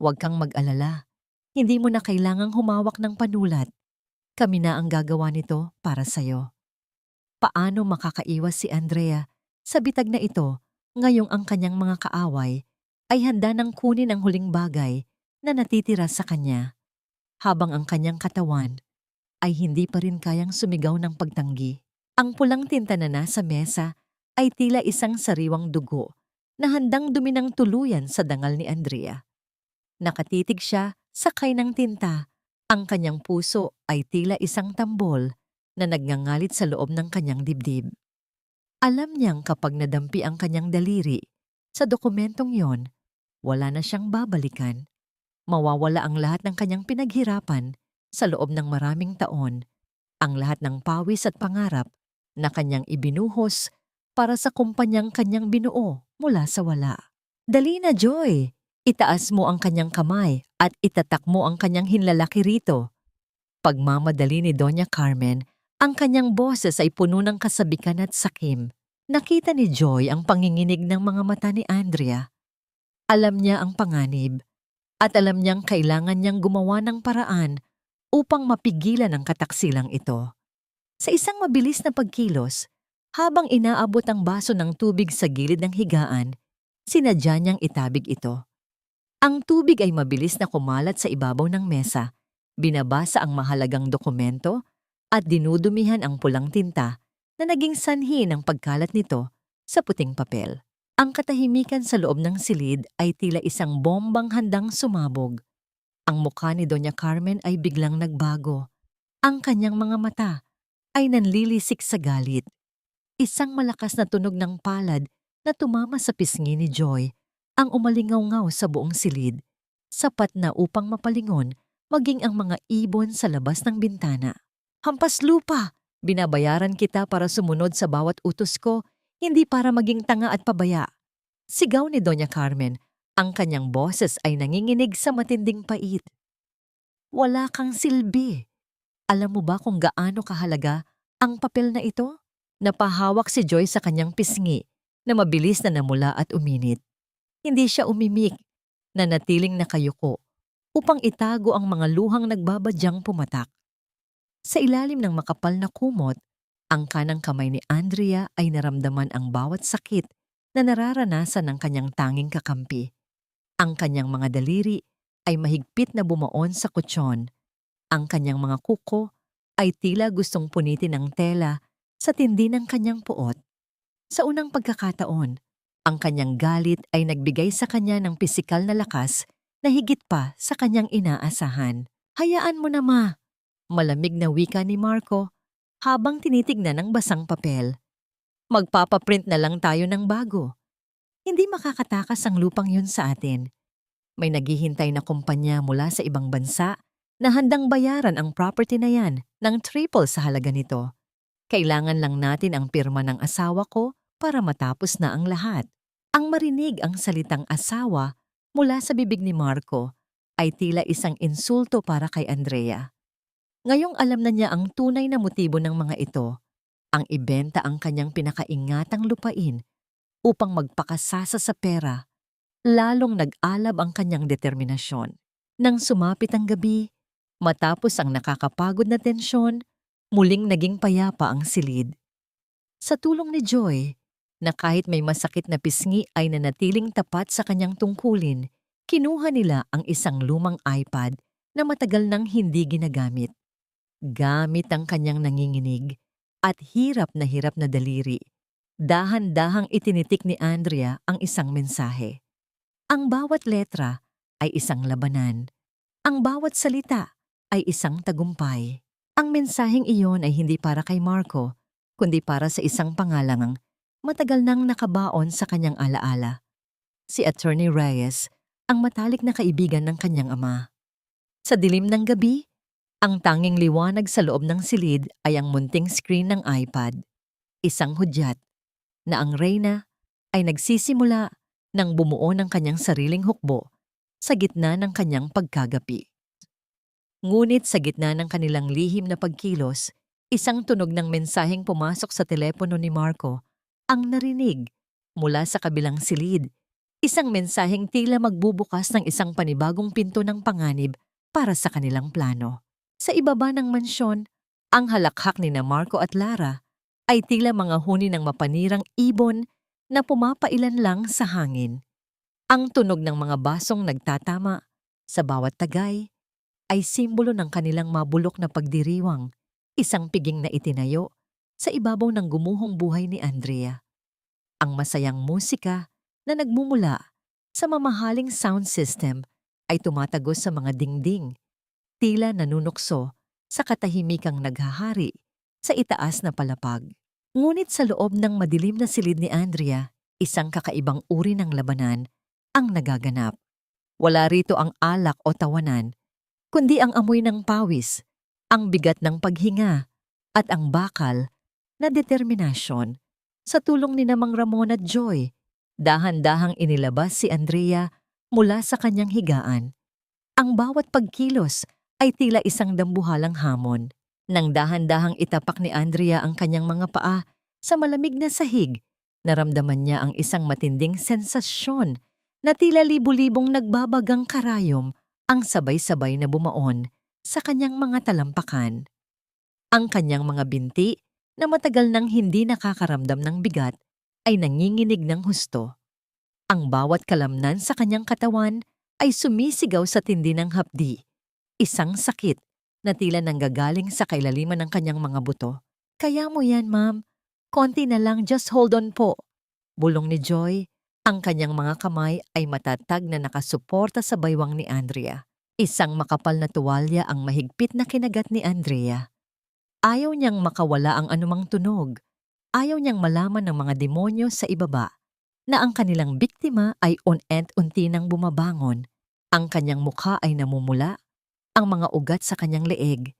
Huwag kang mag-alala. Hindi mo na kailangang humawak ng panulat. Kami na ang gagawa nito para sa'yo. Paano makakaiwas si Andrea sa bitag na ito ngayong ang kanyang mga kaaway ay handa nang kunin ang huling bagay na natitira sa kanya, habang ang kanyang katawan ay hindi pa rin kayang sumigaw ng pagtanggi. Ang pulang tinta na nasa mesa ay tila isang sariwang dugo na handang duminang tuluyan sa dangal ni Andrea. Nakatitig siya sa kay ng tinta. Ang kanyang puso ay tila isang tambol na nagngangalit sa loob ng kanyang dibdib. Alam niyang kapag nadampi ang kanyang daliri sa dokumentong yon, wala na siyang babalikan. Mawawala ang lahat ng kanyang pinaghirapan sa loob ng maraming taon, ang lahat ng pawis at pangarap na kanyang ibinuhos para sa kumpanyang kanyang binuo mula sa wala. Dali na, Joy! Itaas mo ang kanyang kamay at itatak mo ang kanyang hinlalaki rito. Pagmamadali ni Doña Carmen, ang kanyang boses ay puno ng kasabikan at sakim. Nakita ni Joy ang panginginig ng mga mata ni Andrea. Alam niya ang panganib at alam niyang kailangan niyang gumawa ng paraan upang mapigilan ang kataksilang ito. Sa isang mabilis na pagkilos, habang inaabot ang baso ng tubig sa gilid ng higaan, sinadya niyang itabig ito. Ang tubig ay mabilis na kumalat sa ibabaw ng mesa, binabasa ang mahalagang dokumento at dinudumihan ang pulang tinta na naging sanhi ng pagkalat nito sa puting papel. Ang katahimikan sa loob ng silid ay tila isang bombang handang sumabog. Ang mukha ni Doña Carmen ay biglang nagbago. Ang kanyang mga mata ay nanlilisik sa galit. Isang malakas na tunog ng palad na tumama sa pisngi ni Joy ang umalingaw-ngaw sa buong silid, sapat na upang mapalingon maging ang mga ibon sa labas ng bintana. Hampas lupa! Binabayaran kita para sumunod sa bawat utos ko, hindi para maging tanga at pabaya. Sigaw ni Doña Carmen, ang kanyang boses ay nanginginig sa matinding pait. Wala kang silbi. Alam mo ba kung gaano kahalaga ang papel na ito? Napahawak si Joy sa kanyang pisngi na mabilis na namula at uminit. Hindi siya umimik, nanatiling nakayuko upang itago ang mga luhang nagbabadyang pumatak. Sa ilalim ng makapal na kumot, ang kanang kamay ni Andrea ay naramdaman ang bawat sakit na nararanasan ng kanyang tanging kakampi. Ang kanyang mga daliri ay mahigpit na bumaon sa kutsyon. Ang kanyang mga kuko ay tila gustong punitin ng tela sa tindi ng kanyang puot. Sa unang pagkakataon, ang kanyang galit ay nagbigay sa kanya ng pisikal na lakas na higit pa sa kanyang inaasahan. Hayaan mo na, ma. Malamig na wika ni Marco habang tinitignan ang basang papel. Magpapaprint na lang tayo ng bago. Hindi makakatakas ang lupang yun sa atin. May naghihintay na kumpanya mula sa ibang bansa na handang bayaran ang property na yan ng triple sa halaga nito. Kailangan lang natin ang pirma ng asawa ko para matapos na ang lahat. Ang marinig ang salitang asawa mula sa bibig ni Marco ay tila isang insulto para kay Andrea. Ngayong alam na niya ang tunay na motibo ng mga ito, ang ibenta ang kanyang pinakaingatang lupain upang magpakasasa sa pera, lalong nag-alab ang kanyang determinasyon. Nang sumapit ang gabi, matapos ang nakakapagod na tensyon, muling naging payapa ang silid. Sa tulong ni Joy, na kahit may masakit na pisngi ay nanatiling tapat sa kanyang tungkulin, kinuha nila ang isang lumang iPad na matagal nang hindi ginagamit. Gamit ang kanyang nanginginig at hirap na daliri, dahan-dahang itinitik ni Andrea ang isang mensahe. Ang bawat letra ay isang labanan. Ang bawat salita ay isang tagumpay. Ang mensaheng iyon ay hindi para kay Marco, kundi para sa isang pangalang matagal nang nakabaon sa kanyang alaala. Si Attorney Reyes, ang matalik na kaibigan ng kanyang ama. Sa dilim ng gabi, ang tanging liwanag sa loob ng silid ay ang munting screen ng iPad. Isang hudyat na ang reyna ay nagsisimula ng bumuo ng kanyang sariling hukbo sa gitna ng kanyang pagkagapi. Ngunit sa gitna ng kanilang lihim na pagkilos, isang tunog ng mensaheng pumasok sa telepono ni Marco ang narinig mula sa kabilang silid. Isang mensaheng tila magbubukas ng isang panibagong pinto ng panganib para sa kanilang plano. Sa ibaba ng mansyon, ang halakhak ni na Marco at Lara ay tila mga huni ng mapanirang ibon na pumapailan lang sa hangin. Ang tunog ng mga basong nagtatama sa bawat tagay ay simbolo ng kanilang mabulok na pagdiriwang, isang piging na itinayo sa ibabaw ng gumuhong buhay ni Andrea. Ang masayang musika na nagmumula sa mamahaling sound system ay tumatagos sa mga dingding, tila nanunukso sa katahimikang naghahari sa itaas na palapag. Ngunit sa loob ng madilim na silid ni Andrea, isang kakaibang uri ng labanan ang nagaganap. Wala rito ang alak o tawanan, kundi ang amoy ng pawis, ang bigat ng paghinga, at ang bakal na determinasyon. Sa tulong ni Mang Ramon at Joy, dahan-dahang inilabas si Andrea mula sa kanyang higaan. Ang bawat pagkilos ay tila isang dambuhalang hamon. Nang dahan-dahang itapak ni Andrea ang kanyang mga paa sa malamig na sahig, naramdaman niya ang isang matinding sensasyon na tila libu-libong nagbabagang karayom ang sabay-sabay na bumaon sa kanyang mga talampakan. Ang kanyang mga binti na matagal nang hindi nakakaramdam ng bigat ay nanginginig ng husto. Ang bawat kalamnan sa kanyang katawan ay sumisigaw sa tindi ng hapdi. Isang sakit na tila nanggagaling sa kailaliman ng kanyang mga buto. Kaya mo yan, ma'am. Konti na lang, just hold on po. Bulong ni Joy Ang kanyang mga kamay ay matatag na nakasuporta sa baywang ni Andrea. Isang makapal na tuwalya ang mahigpit na kinagat ni Andrea. Ayaw niyang makawala ang anumang tunog. Ayaw niyang malaman ng mga demonyo sa ibaba na ang kanilang biktima ay unti nang bumabangon. Ang kanyang mukha ay namumula, ang mga ugat sa kanyang leeg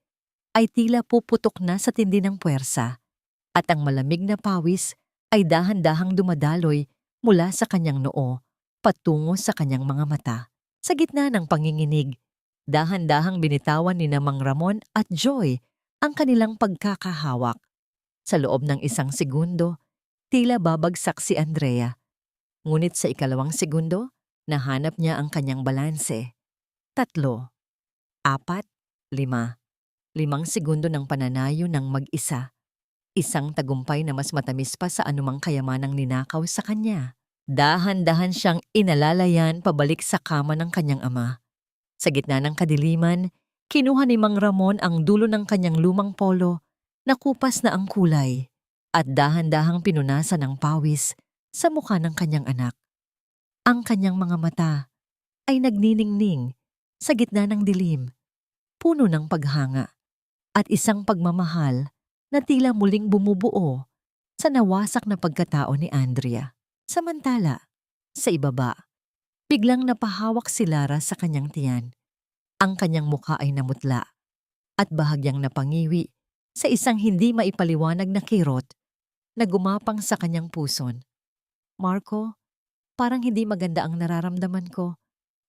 ay tila puputok na sa tindi ng puwersa, at ang malamig na pawis ay dahan-dahang dumadaloy mula sa kanyang noo patungo sa kanyang mga mata. Sa gitna ng panginginig, dahan-dahang binitawan ni Mang Ramon at Joy ang kanilang pagkakahawak. Sa loob ng 1 segundo, tila babagsak si Andrea. Ngunit sa ikalawang segundo, nahanap niya ang kanyang balanse. 3, 4, 5. 5 segundo ng pananayo ng mag-isa. Isang tagumpay na mas matamis pa sa anumang kayamanang ninakaw sa kanya. Dahan-dahan siyang inalalayan pabalik sa kama ng kanyang ama. Sa gitna ng kadiliman, kinuha ni Mang Ramon ang dulo ng kanyang lumang polo na kupas na ang kulay at dahan-dahang pinunasan ng pawis sa mukha ng kanyang anak. Ang kanyang mga mata ay nagniningning sa gitna ng dilim, puno ng paghanga at isang pagmamahal na tila muling bumubuo sa nawasak na pagkatao ni Andrea. Samantala, sa ibaba, biglang napahawak si Lara sa kanyang tiyan. Ang kanyang mukha ay namutla at bahagyang napangiwi sa isang hindi maipaliwanag na kirot na gumapang sa kanyang puson. Marco, parang hindi maganda ang nararamdaman ko.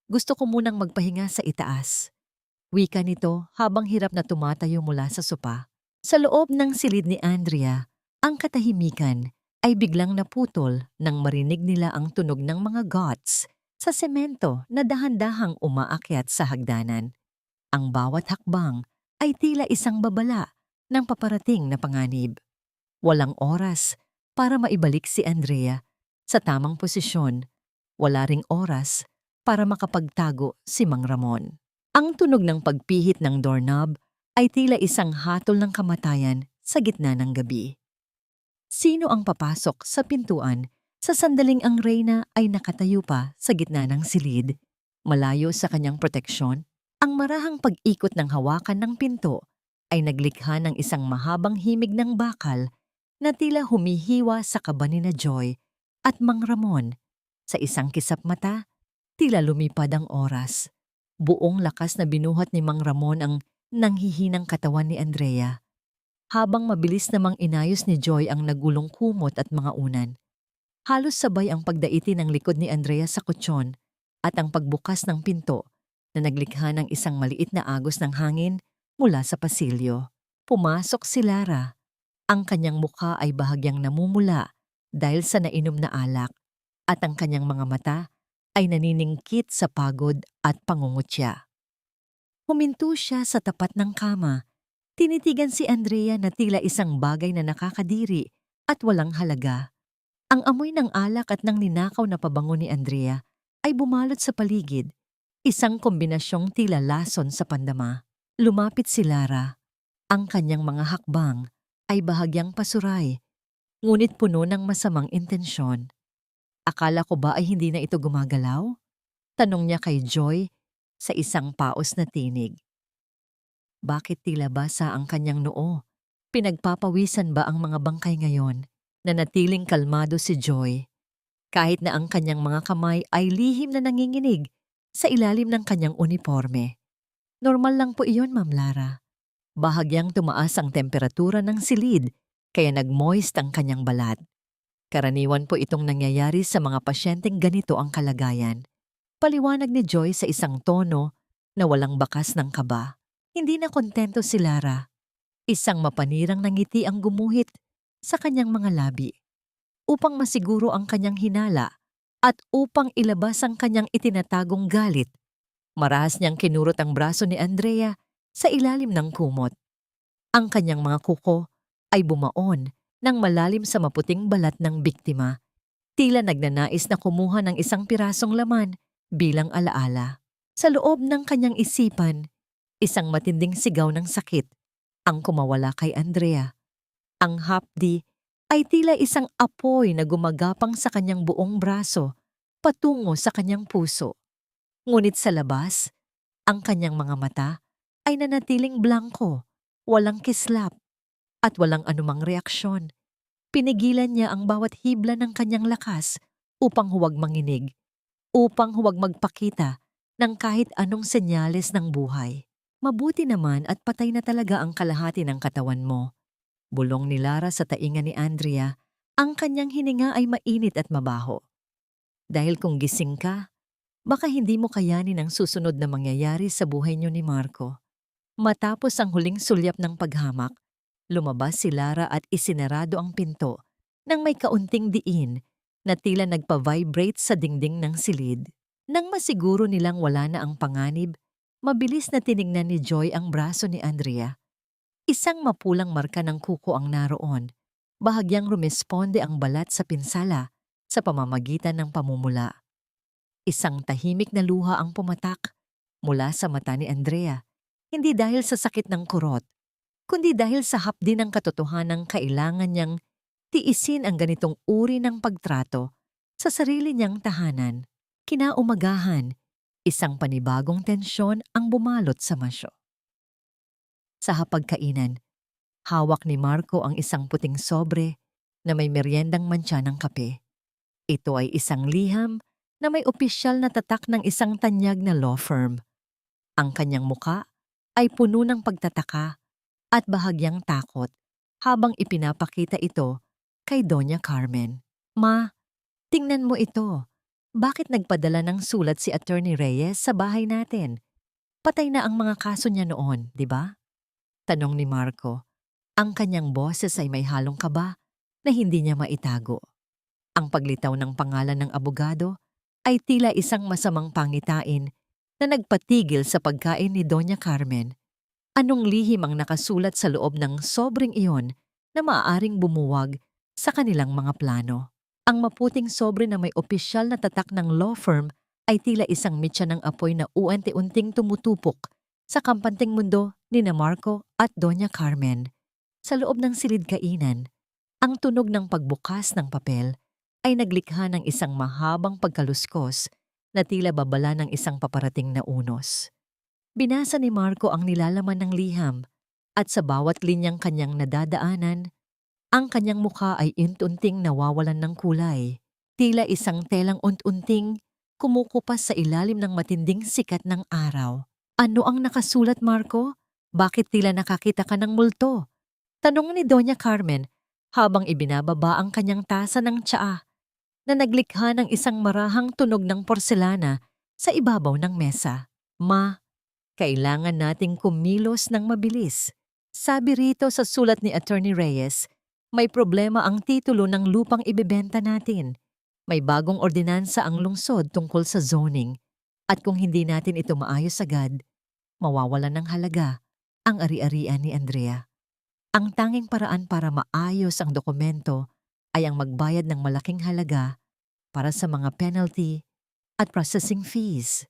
Gusto ko munang magpahinga sa itaas. Wika nito habang hirap na tumatayo mula sa sopa. Sa loob ng silid ni Andrea, ang katahimikan ay biglang naputol nang marinig nila ang tunog ng mga gots sa semento na dahan-dahang umaakyat sa hagdanan. Ang bawat hakbang ay tila isang babala ng paparating na panganib. Walang oras para maibalik si Andrea sa tamang posisyon. Wala ring oras para makapagtago si Mang Ramon. Ang tunog ng pagpihit ng doorknob ay tila isang hatol ng kamatayan sa gitna ng gabi. Sino ang papasok sa pintuan sa sandaling ang reyna ay nakatayo pa sa gitna ng silid, malayo sa kanyang proteksyon? Ang marahang pag-ikot ng hawakan ng pinto ay naglikha ng isang mahabang himig ng bakal na tila humihiwa sa kaba ni Joy at Mang Ramon. Sa isang kisap mata, tila lumipad ang oras. Buong lakas na binuhat ni Mang Ramon ang nanghihinang katawan ni Andrea, habang mabilis namang inayos ni Joy ang nagulong kumot at mga unan. Halos sabay ang pagdaiti ng likod ni Andrea sa kutsyon at ang pagbukas ng pinto na naglikha ng isang maliit na agos ng hangin mula sa pasilyo. Pumasok si Lara. Ang kanyang mukha ay bahagyang namumula dahil sa nainom na alak at ang kanyang mga mata ay naniningkit sa pagod at pangungutya. Huminto siya sa tapat ng kama. Tinitigan si Andrea na tila isang bagay na nakakadiri at walang halaga. Ang amoy ng alak at ng ninakaw na pabango ni Andrea ay bumalot sa paligid, isang kombinasyong tila lason sa pandama. Lumapit si Lara. Ang kanyang mga hakbang ay bahagyang pasuray, ngunit puno ng masamang intensyon. Akala ko ba ay hindi na ito gumagalaw? Tanong niya kay Joy sa isang paos na tinig. Bakit tila basa ang kanyang noo? Pinagpapawisan ba ang mga bangkay ngayon? Nanatiling kalmado si Joy, kahit na ang kanyang mga kamay ay lihim na nanginginig sa ilalim ng kanyang uniforme. Normal lang po iyon, Ma'am Lara. Bahagyang tumaas ang temperatura ng silid, kaya nag-moist ang kanyang balat. Karaniwan po itong nangyayari sa mga pasyenteng ganito ang kalagayan. Paliwanag ni Joy sa isang tono na walang bakas ng kaba. Hindi na kontento si Lara. Isang mapanirang na ngiti ang gumuhit sa kanyang mga labi. Upang masiguro ang kanyang hinala at upang ilabas ang kanyang itinatagong galit, marahas niyang kinurot ang braso ni Andrea sa ilalim ng kumot. Ang kanyang mga kuko ay bumaon ng malalim sa maputing balat ng biktima, tila nagnanais na kumuha ng isang pirasong laman bilang alaala. Sa loob ng kanyang isipan, isang matinding sigaw ng sakit ang kumawala kay Andrea. Ang hapdi ay tila isang apoy na gumagapang sa kanyang buong braso patungo sa kanyang puso. Ngunit sa labas, ang kanyang mga mata ay nanatiling blanko, walang kislap, at walang anumang reaksyon. Pinigilan niya ang bawat hibla ng kanyang lakas upang huwag manginig, upang huwag magpakita ng kahit anong senyales ng buhay. Mabuti naman at patay na talaga ang kalahati ng katawan mo. Bulong ni Lara sa tainga ni Andrea, ang kanyang hininga ay mainit at mabaho. Dahil kung gising ka, baka hindi mo kayanin ang susunod na mangyayari sa buhay niyo ni Marco. Matapos ang huling sulyap ng paghamak, lumabas si Lara at isinarado ang pinto nang may kaunting diin na tila nagpa-vibrate sa dingding ng silid. Nang masiguro nilang wala na ang panganib, mabilis na tinignan ni Joy ang braso ni Andrea. Isang mapulang marka ng kuko ang naroon. Bahagyang rumesponde ang balat sa pinsala sa pamamagitan ng pamumula. Isang tahimik na luha ang pumatak mula sa mata ni Andrea, hindi dahil sa sakit ng kurot, kundi dahil sa hapdi ng katotohanang kailangan niyang tiisin ang ganitong uri ng pagtrato sa sarili niyang tahanan. Kinaumagahan, isang panibagong tensyon ang bumalot sa masyo. Sa hapagkainan, hawak ni Marco ang isang puting sobre na may meryendang mantsa ng kape. Ito ay isang liham na may opisyal na tatak ng isang tanyag na law firm. Ang kanyang muka ay puno ng pagtataka at bahagyang takot habang ipinapakita ito kay Doña Carmen. Ma, tingnan mo ito. Bakit nagpadala ng sulat si Attorney Reyes sa bahay natin? Patay na ang mga kaso niya noon, di ba? Tanong ni Marco. Ang kanyang boses ay may halong kaba na hindi niya maitago. Ang paglitaw ng pangalan ng abogado ay tila isang masamang pangitain na nagpatigil sa pagkain ni Doña Carmen. Anong lihim ang nakasulat sa loob ng sobreng iyon na maaaring bumuwag sa kanilang mga plano? Ang maputing sobre na may opisyal na tatak ng law firm ay tila isang mitya ng apoy na unti-unting tumutupok sa kampanteng mundo ni Marco at Doña Carmen. Sa loob ng silid-kainan, ang tunog ng pagbukas ng papel ay naglikha ng isang mahabang pagkaluskos na tila babala ng isang paparating na unos. Binasa ni Marco ang nilalaman ng liham at sa bawat linyang kanyang nadadaanan, ang kanyang mukha ay unti-unting nawawalan ng kulay. Tila isang telang unti-unting kumukupas sa ilalim ng matinding sikat ng araw. Ano ang nakasulat, Marco? Bakit tila nakakita ka ng multo? Tanong ni Doña Carmen habang ibinababa ang kanyang tasa ng tsaa na naglikha ng isang marahang tunog ng porselana sa ibabaw ng mesa. Ma, kailangan nating kumilos ng mabilis. Sabi rito sa sulat ni Attorney Reyes, may problema ang titulo ng lupang ibebenta natin. May bagong ordinansa ang lungsod tungkol sa zoning at kung hindi natin ito maayos agad, mawawalan ng halaga ang ari-arian ni Andrea. Ang tanging paraan para maayos ang dokumento ay ang magbayad ng malaking halaga para sa mga penalty at processing fees.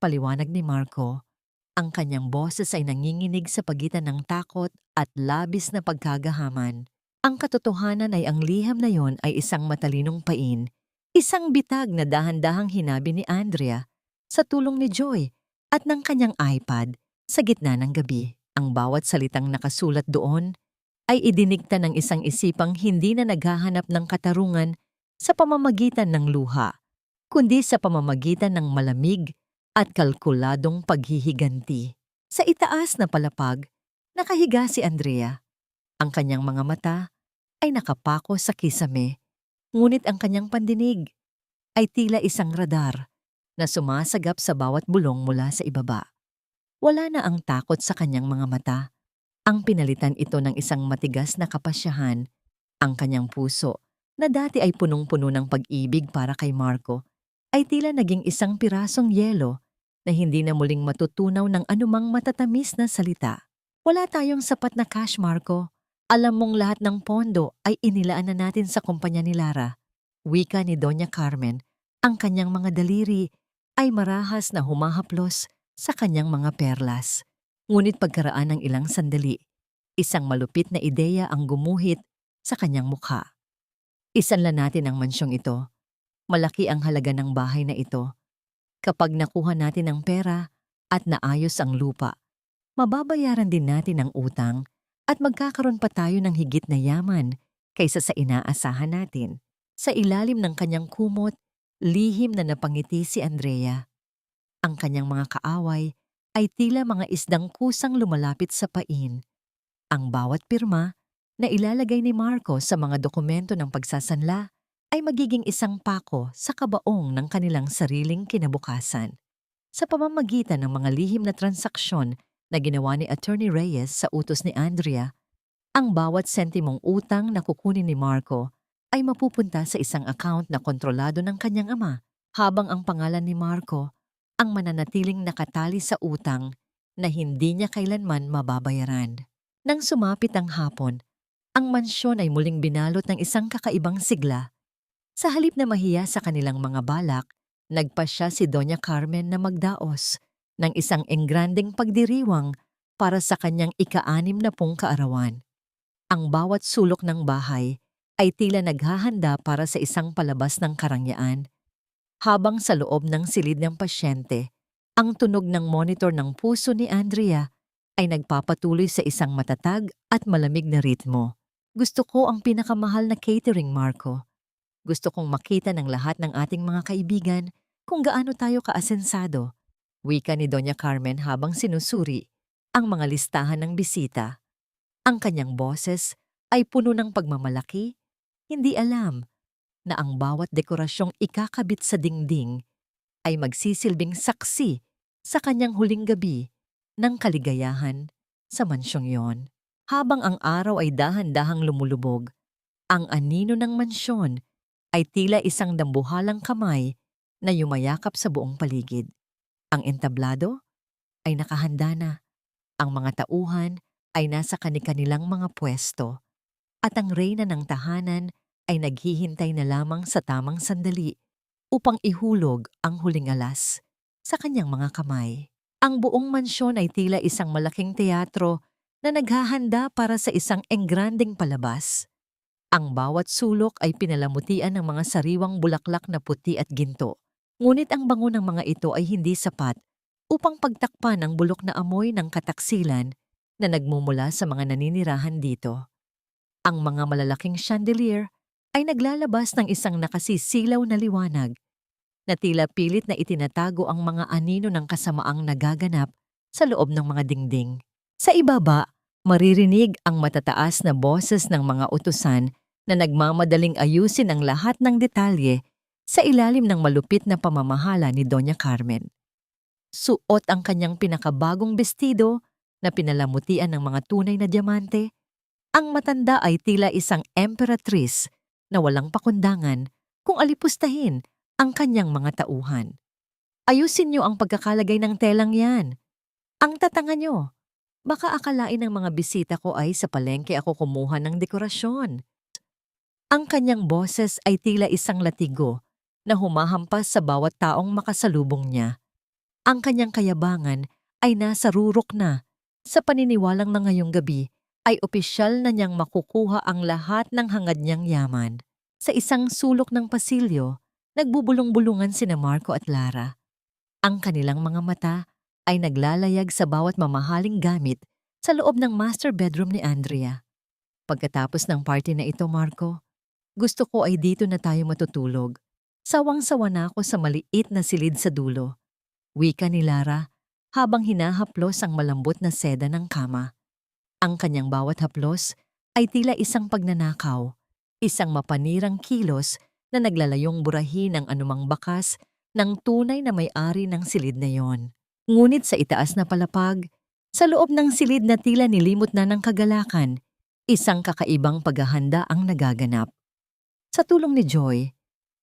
Paliwanag ni Marco, ang kanyang boses ay nanginginig sa pagitan ng takot at labis na pagkagahaman. Ang katotohanan ay ang liham na yon ay isang matalinong pain, isang bitag na dahan-dahang hinabi ni Andrea sa tulong ni Joy at ng kanyang iPad sa gitna ng gabi. Ang bawat salitang nakasulat doon ay idinikta ng isang isipang hindi na naghahanap ng katarungan sa pamamagitan ng luha, kundi sa pamamagitan ng malamig at kalkuladong paghihiganti. Sa itaas na palapag, nakahiga si Andrea. Ang kanyang mga mata ay nakapako sa kisame, ngunit ang kanyang pandinig ay tila isang radar na sumasagap sa bawat bulong mula sa ibaba. Wala na ang takot sa kanyang mga mata. Ang pinalitan ito ng isang matigas na kapasyahan. Ang kanyang puso, na dati ay punong-puno ng pag-ibig para kay Marco, ay tila naging isang pirasong yelo na hindi na muling matutunaw ng anumang matatamis na salita. Wala tayong sapat na cash, Marco. Alam mong lahat ng pondo ay inilaan na natin sa kumpanya ni Lara. Wika ni Doña Carmen, ang kanyang mga daliri ay marahas na humahaplos sa kanyang mga perlas. Ngunit pagkaraan ng ilang sandali, isang malupit na ideya ang gumuhit sa kanyang mukha. Isanla natin ang mansyong ito. Malaki ang halaga ng bahay na ito. Kapag nakuha natin ang pera at naayos ang lupa, mababayaran din natin ang utang at magkakaroon pa tayo ng higit na yaman kaysa sa inaasahan natin. Sa ilalim ng kanyang kumot, lihim na napangiti si Andrea. Ang kanyang mga kaaway ay tila mga isdang kusang lumalapit sa pain. Ang bawat pirma na ilalagay ni Marco sa mga dokumento ng pagsasanla ay magiging isang pako sa kabaong ng kanilang sariling kinabukasan. Sa pamamagitan ng mga lihim na transaksyon na ginawa ni Attorney Reyes sa utos ni Andrea, ang bawat sentimong utang na kukunin ni Marco ay mapupunta sa isang account na kontrolado ng kanyang ama, habang ang pangalan ni Marco ang mananatiling nakatali sa utang na hindi niya kailanman mababayaran. Nang sumapit ang hapon, ang mansyon ay muling binalot ng isang kakaibang sigla. Sa halip na mahiya sa kanilang mga balak, nagpasya si Doña Carmen na magdaos ng isang engrandeng pagdiriwang para sa kanyang ika-60 kaarawan. Ang bawat sulok ng bahay ay tila naghahanda para sa isang palabas ng karangyaan, habang sa loob ng silid ng pasyente, ang tunog ng monitor ng puso ni Andrea ay nagpapatuloy sa isang matatag at malamig na ritmo. Gusto ko ang pinakamahal na catering, Marco. Gusto kong makita ng lahat ng ating mga kaibigan kung gaano tayo kaasensado, wika ni Doña Carmen habang sinusuri ang mga listahan ng bisita. Ang kanyang boses ay puno ng pagmamalaki, hindi alam na ang bawat dekorasyong ikakabit sa dingding ay magsisilbing saksi sa kanyang huling gabi ng kaligayahan sa mansyong yon. Habang ang araw ay dahan-dahang lumulubog, ang anino ng mansyon ay tila isang dambuhalang kamay na yumayakap sa buong paligid. Ang entablado ay nakahanda na. Ang mga tauhan ay nasa kani-kanilang mga pwesto. At ang reyna ng tahanan ay naghihintay na lamang sa tamang sandali upang ihulog ang huling alas sa kanyang mga kamay. Ang buong mansyon ay tila isang malaking teatro na naghahanda para sa isang engrandeng palabas. Ang bawat sulok ay pinalamutian ng mga sariwang bulaklak na puti at ginto. Ngunit ang bango ng mga ito ay hindi sapat upang pagtakpan ang bulok na amoy ng kataksilan na nagmumula sa mga naninirahan dito. Ang mga malalaking chandelier ay naglalabas ng isang nakasisilaw na liwanag na tila pilit na itinatago ang mga anino ng kasamaang nagaganap sa loob ng mga dingding. Sa ibaba, maririnig ang matataas na boses ng mga utusan na nagmamadaling ayusin ang lahat ng detalye sa ilalim ng malupit na pamamahala ni Doña Carmen. Suot ang kanyang pinakabagong bestido na pinalamutian ng mga tunay na diamante. Ang matanda ay tila isang emperatrice na walang pakundangan kung alipustahin ang kanyang mga tauhan. Ayusin niyo ang pagkakalagay ng telang yan. Ang tatanga niyo. Baka akalain ng mga bisita ko ay sa palengke ako kumuha ng dekorasyon. Ang kanyang boses ay tila isang latigo na humahampas sa bawat taong makasalubong niya. Ang kanyang kayabangan ay nasa rurok na sa paniniwalang na ngayong gabi ay opisyal na niyang makukuha ang lahat ng hangad niyang yaman. Sa isang sulok ng pasilyo, nagbubulong-bulungan sina Marco at Lara. Ang kanilang mga mata ay naglalayag sa bawat mamahaling gamit sa loob ng master bedroom ni Andrea. Pagkatapos ng party na ito, Marco, gusto ko ay dito na tayo matutulog. Sawang-sawa na ako sa maliit na silid sa dulo, wika ni Lara habang hinahaplos ang malambot na seda ng kama. Ang kanyang bawat haplos ay tila isang pagnanakaw, isang mapanirang kilos na naglalayong burahin ng anumang bakas ng tunay na may-ari ng silid na yon. Ngunit sa itaas na palapag, sa loob ng silid na tila nilimot na ng kagalakan, isang kakaibang paghahanda ang nagaganap. Sa tulong ni Joy,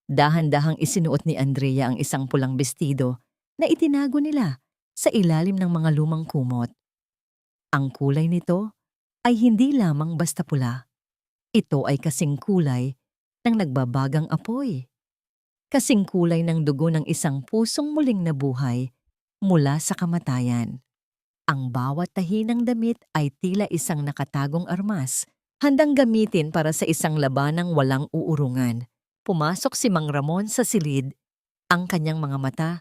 dahan-dahang isinuot ni Andrea ang isang pulang bestido na itinago nila sa ilalim ng mga lumang kumot. Ang kulay nito ay hindi lamang basta pula. Ito ay kasing kulay ng nagbabagang apoy. Kasing kulay ng dugo ng isang pusong muling nabuhay mula sa kamatayan. Ang bawat tahi ng damit ay tila isang nakatagong armas, handang gamitin para sa isang labanang walang uurungan. Pumasok si Mang Ramon sa silid. Ang kanyang mga mata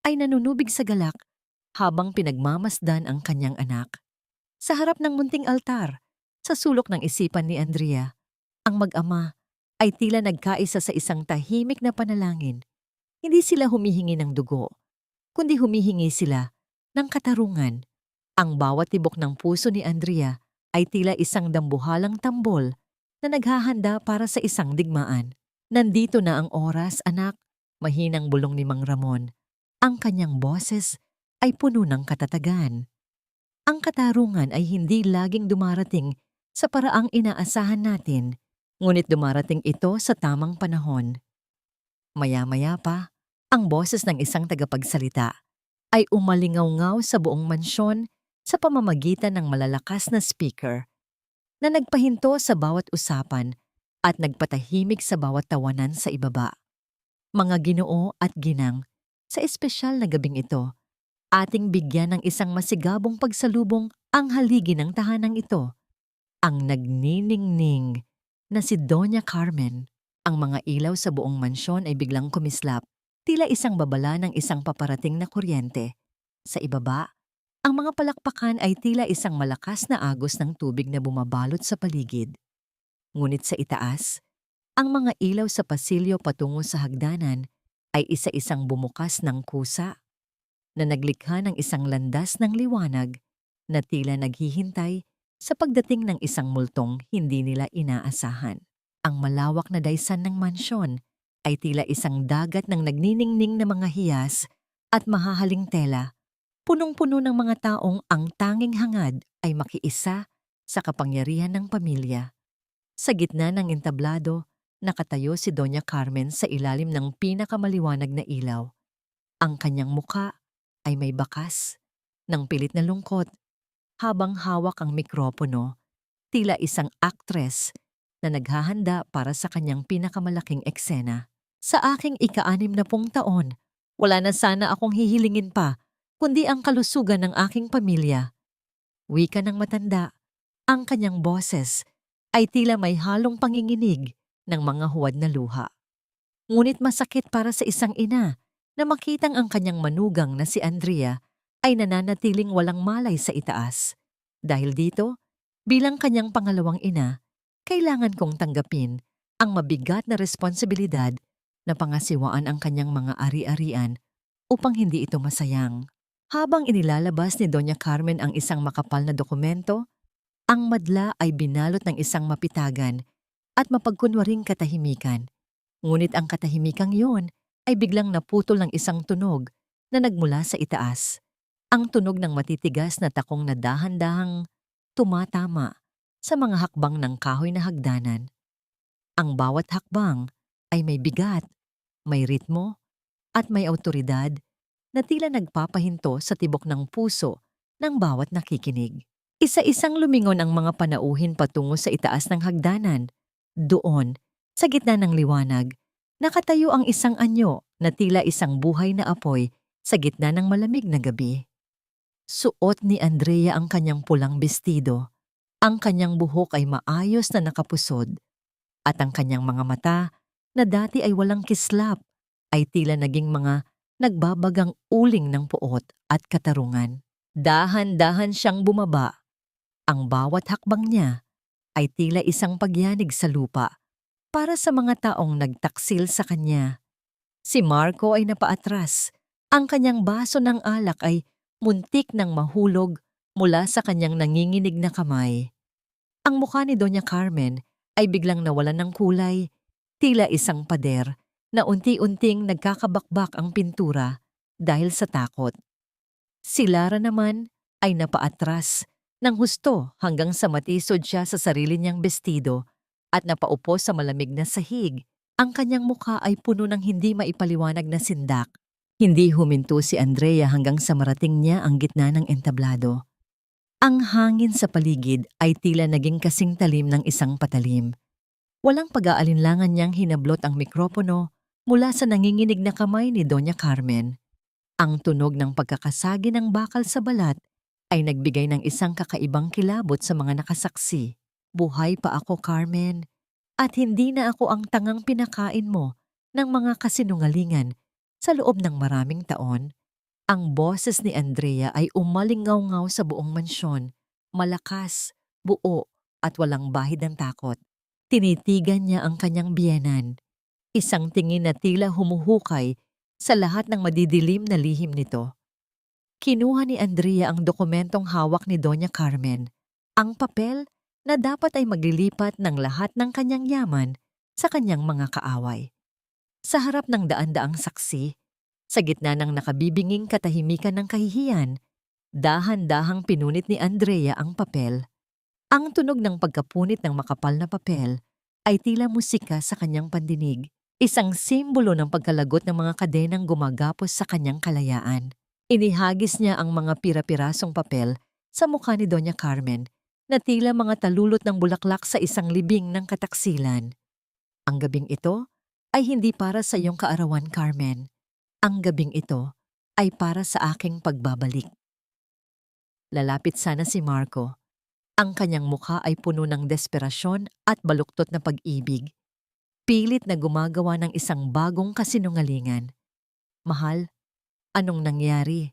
ay nanunubig sa galak habang pinagmamasdan ang kanyang anak. Sa harap ng munting altar, sa sulok ng isipan ni Andrea, ang mag-ama ay tila nagkaisa sa isang tahimik na panalangin. Hindi sila humihingi ng dugo, kundi humihingi sila ng katarungan. Ang bawat tibok ng puso ni Andrea ay tila isang dambuhalang tambol na naghahanda para sa isang digmaan. Nandito na ang oras, anak, mahinang bulong ni Mang Ramon. Ang kanyang boses ay puno ng katatagan. Ang katarungan ay hindi laging dumarating sa paraang inaasahan natin, ngunit dumarating ito sa tamang panahon. Maya-maya pa, ang boses ng isang tagapagsalita ay umalingaw-ngaw sa buong mansyon sa pamamagitan ng malalakas na speaker na nagpahinto sa bawat usapan at nagpatahimik sa bawat tawanan sa ibaba. Mga Ginoo at ginang, sa espesyal na gabing ito, ating bigyan ng isang masigabong pagsalubong ang haligi ng tahanang ito, ang nagniningning na si Doña Carmen. Ang mga ilaw sa buong mansyon ay biglang kumislap, tila isang babala ng isang paparating na kuryente. Sa ibaba, ang mga palakpakan ay tila isang malakas na agos ng tubig na bumabalot sa paligid. Ngunit sa itaas, ang mga ilaw sa pasilyo patungo sa hagdanan ay isa-isang bumukas ng kusa na naglikha ng isang landas ng liwanag na tila naghihintay sa pagdating ng isang multong hindi nila inaasahan. Ang malawak na daysan ng mansyon ay tila isang dagat ng nagniningning na mga hiyas at mahahaling tela, punong-puno ng mga taong ang tanging hangad ay makiisa sa kapangyarihan ng pamilya. Sa gitna ng entablado, nakatayo si Doña Carmen sa ilalim ng pinakamaliwanag na ilaw. Ang kanyang muka ay may bakas ng pilit na lungkot habang hawak ang mikropono, tila isang aktres na naghahanda para sa kanyang pinakamalaking eksena. Sa aking ika-60 taon, wala na sana akong hihilingin pa kundi ang kalusugan ng aking pamilya. Wika ng matanda, ang kanyang boses ay tila may halong panginginig ng mga huwad na luha. Ngunit masakit para sa isang ina na makitang ang kanyang manugang na si Andrea ay nananatiling walang malay sa itaas. Dahil dito, bilang kanyang pangalawang ina, kailangan kong tanggapin ang mabigat na responsibilidad na pangasiwaan ang kanyang mga ari-arian upang hindi ito masayang. Habang inilalabas ni Doña Carmen ang isang makapal na dokumento, ang madla ay binalot ng isang mapitagan at mapagkunwaring katahimikan. Ngunit ang katahimikang yun ay biglang naputol ng isang tunog na nagmula sa itaas. Ang tunog ng matitigas na takong na dahan-dahang tumatama sa mga hakbang ng kahoy na hagdanan. Ang bawat hakbang ay may bigat, may ritmo, at may awtoridad na tila nagpapahinto sa tibok ng puso ng bawat nakikinig. Isa-isang lumingon ang mga panauhin patungo sa itaas ng hagdanan. Doon, sa gitna ng liwanag, nakatayo ang isang anyo na tila isang buhay na apoy sa gitna ng malamig na gabi. Suot ni Andrea ang kanyang pulang bestido. Ang kanyang buhok ay maayos na nakapusod. At ang kanyang mga mata, na dati ay walang kislap, ay tila naging mga nagbabagang uling ng puot at katarungan. Dahan-dahan siyang bumaba. Ang bawat hakbang niya ay tila isang pagyanig sa lupa para sa mga taong nagtaksil sa kanya. Si Marco ay napaatras. Ang kanyang baso ng alak ay muntik ng mahulog mula sa kanyang nanginginig na kamay. Ang mukha ni Doña Carmen ay biglang nawalan ng kulay, tila isang pader na unti-unting nagkakabakbak ang pintura dahil sa takot. Si Lara naman ay napaatras ng husto hanggang sa matisod siya sa sarili niyang bestido at napaupo sa malamig na sahig. Ang kanyang mukha ay puno ng hindi maipaliwanag na sindak. Hindi huminto si Andrea hanggang sa marating niya ang gitna ng entablado. Ang hangin sa paligid ay tila naging kasing talim ng isang patalim. Walang pag-aalinlangan niyang hinablot ang mikropono mula sa nanginginig na kamay ni Doña Carmen. Ang tunog ng pagkakasagi ng bakal sa balat ay nagbigay ng isang kakaibang kilabot sa mga nakasaksi. Buhay pa ako, Carmen. At hindi na ako ang tangang pinakain mo ng mga kasinungalingan sa loob ng maraming taon. Ang boses ni Andrea ay umalingaw-ngaw sa buong mansyon, malakas, buo at walang bahid ng takot. Tinitigan niya ang kanyang biyenan, isang tingin na tila humuhukay sa lahat ng madidilim na lihim nito. Kinuha ni Andrea ang dokumentong hawak ni Doña Carmen, ang papel na dapat ay maglilipat ng lahat ng kanyang yaman sa kanyang mga kaaway. Sa harap ng daan-daang saksi, sa gitna ng nakabibinging katahimikan ng kahihiyan, dahan-dahang pinunit ni Andrea ang papel. Ang tunog ng pagkapunit ng makapal na papel ay tila musika sa kanyang pandinig, isang simbolo ng pagkalagot ng mga kadenang gumagapos sa kanyang kalayaan. Inihagis niya ang mga pira-pirasong papel sa mukha ni Doña Carmen na tila mga talulot ng bulaklak sa isang libing ng kataksilan. Ang gabing ito ay hindi para sa iyong kaarawan, Carmen. Ang gabing ito ay para sa aking pagbabalik. Lalapit sana si Marco. Ang kanyang mukha ay puno ng desperasyon at baluktot na pag-ibig. Pilit na gumagawa ng isang bagong kasinungalingan. Mahal, anong nangyari?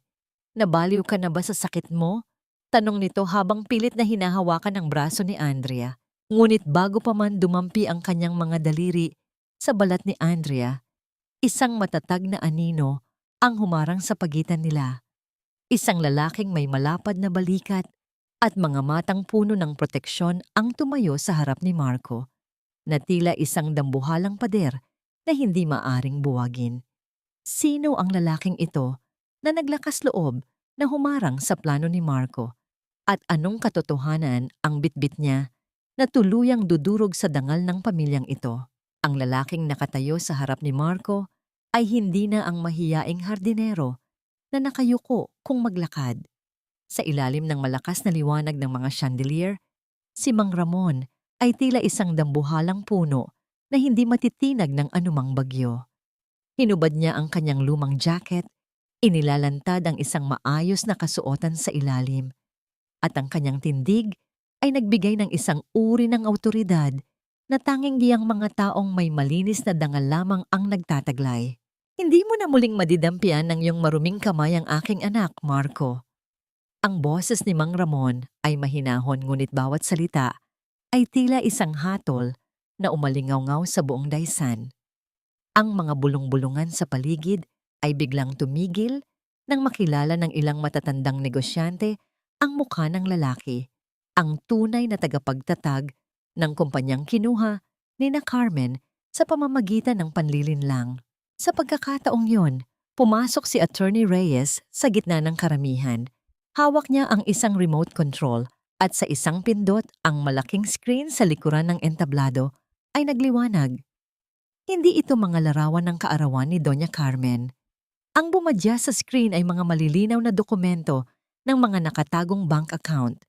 Nabaliw ka na ba sa sakit mo? Tanong nito habang pilit na hinahawakan ang braso ni Andrea. Ngunit bago pa man dumampi ang kanyang mga daliri sa balat ni Andrea, isang matatag na anino ang humarang sa pagitan nila. Isang lalaking may malapad na balikat at mga matang puno ng proteksyon ang tumayo sa harap ni Marco, na tila isang dambuhalang pader na hindi maaring buwagin. Sino ang lalaking ito na naglakas loob na humarang sa plano ni Marco? At anong katotohanan ang bitbit niya na tuluyang dudurog sa dangal ng pamilyang ito? Ang lalaking nakatayo sa harap ni Marco ay hindi na ang mahiyaing hardinero na nakayuko kung maglakad. Sa ilalim ng malakas na liwanag ng mga chandelier, si Mang Ramon ay tila isang dambuhalang puno na hindi matitinag ng anumang bagyo. Hinubad niya ang kanyang lumang jacket, inilalantad ang isang maayos na kasuotan sa ilalim, at ang kanyang tindig ay nagbigay ng isang uri ng awtoridad na tanging giyang mga taong may malinis na dangal lamang ang nagtataglay. Hindi mo na muling madidampian ng iyong maruming kamay ang aking anak, Marco. Ang boses ni Mang Ramon ay mahinahon ngunit bawat salita ay tila isang hatol na umalingaw-ngaw sa buong daysan. Ang mga bulong-bulungan sa paligid ay biglang tumigil nang makilala ng ilang matatandang negosyante ang mukha ng lalaki, ang tunay na tagapagtatag ng kumpanyang kinuha ni na Carmen sa pamamagitan ng panlilinlang. Sa pagkakataong yon, pumasok si Attorney Reyes sa gitna ng karamihan. Hawak niya ang isang remote control at sa isang pindot ang malaking screen sa likuran ng entablado ay nagliwanag. Hindi ito mga larawan ng kaarawan ni Doña Carmen. Ang bumadya sa screen ay mga malilinaw na dokumento ng mga nakatagong bank account,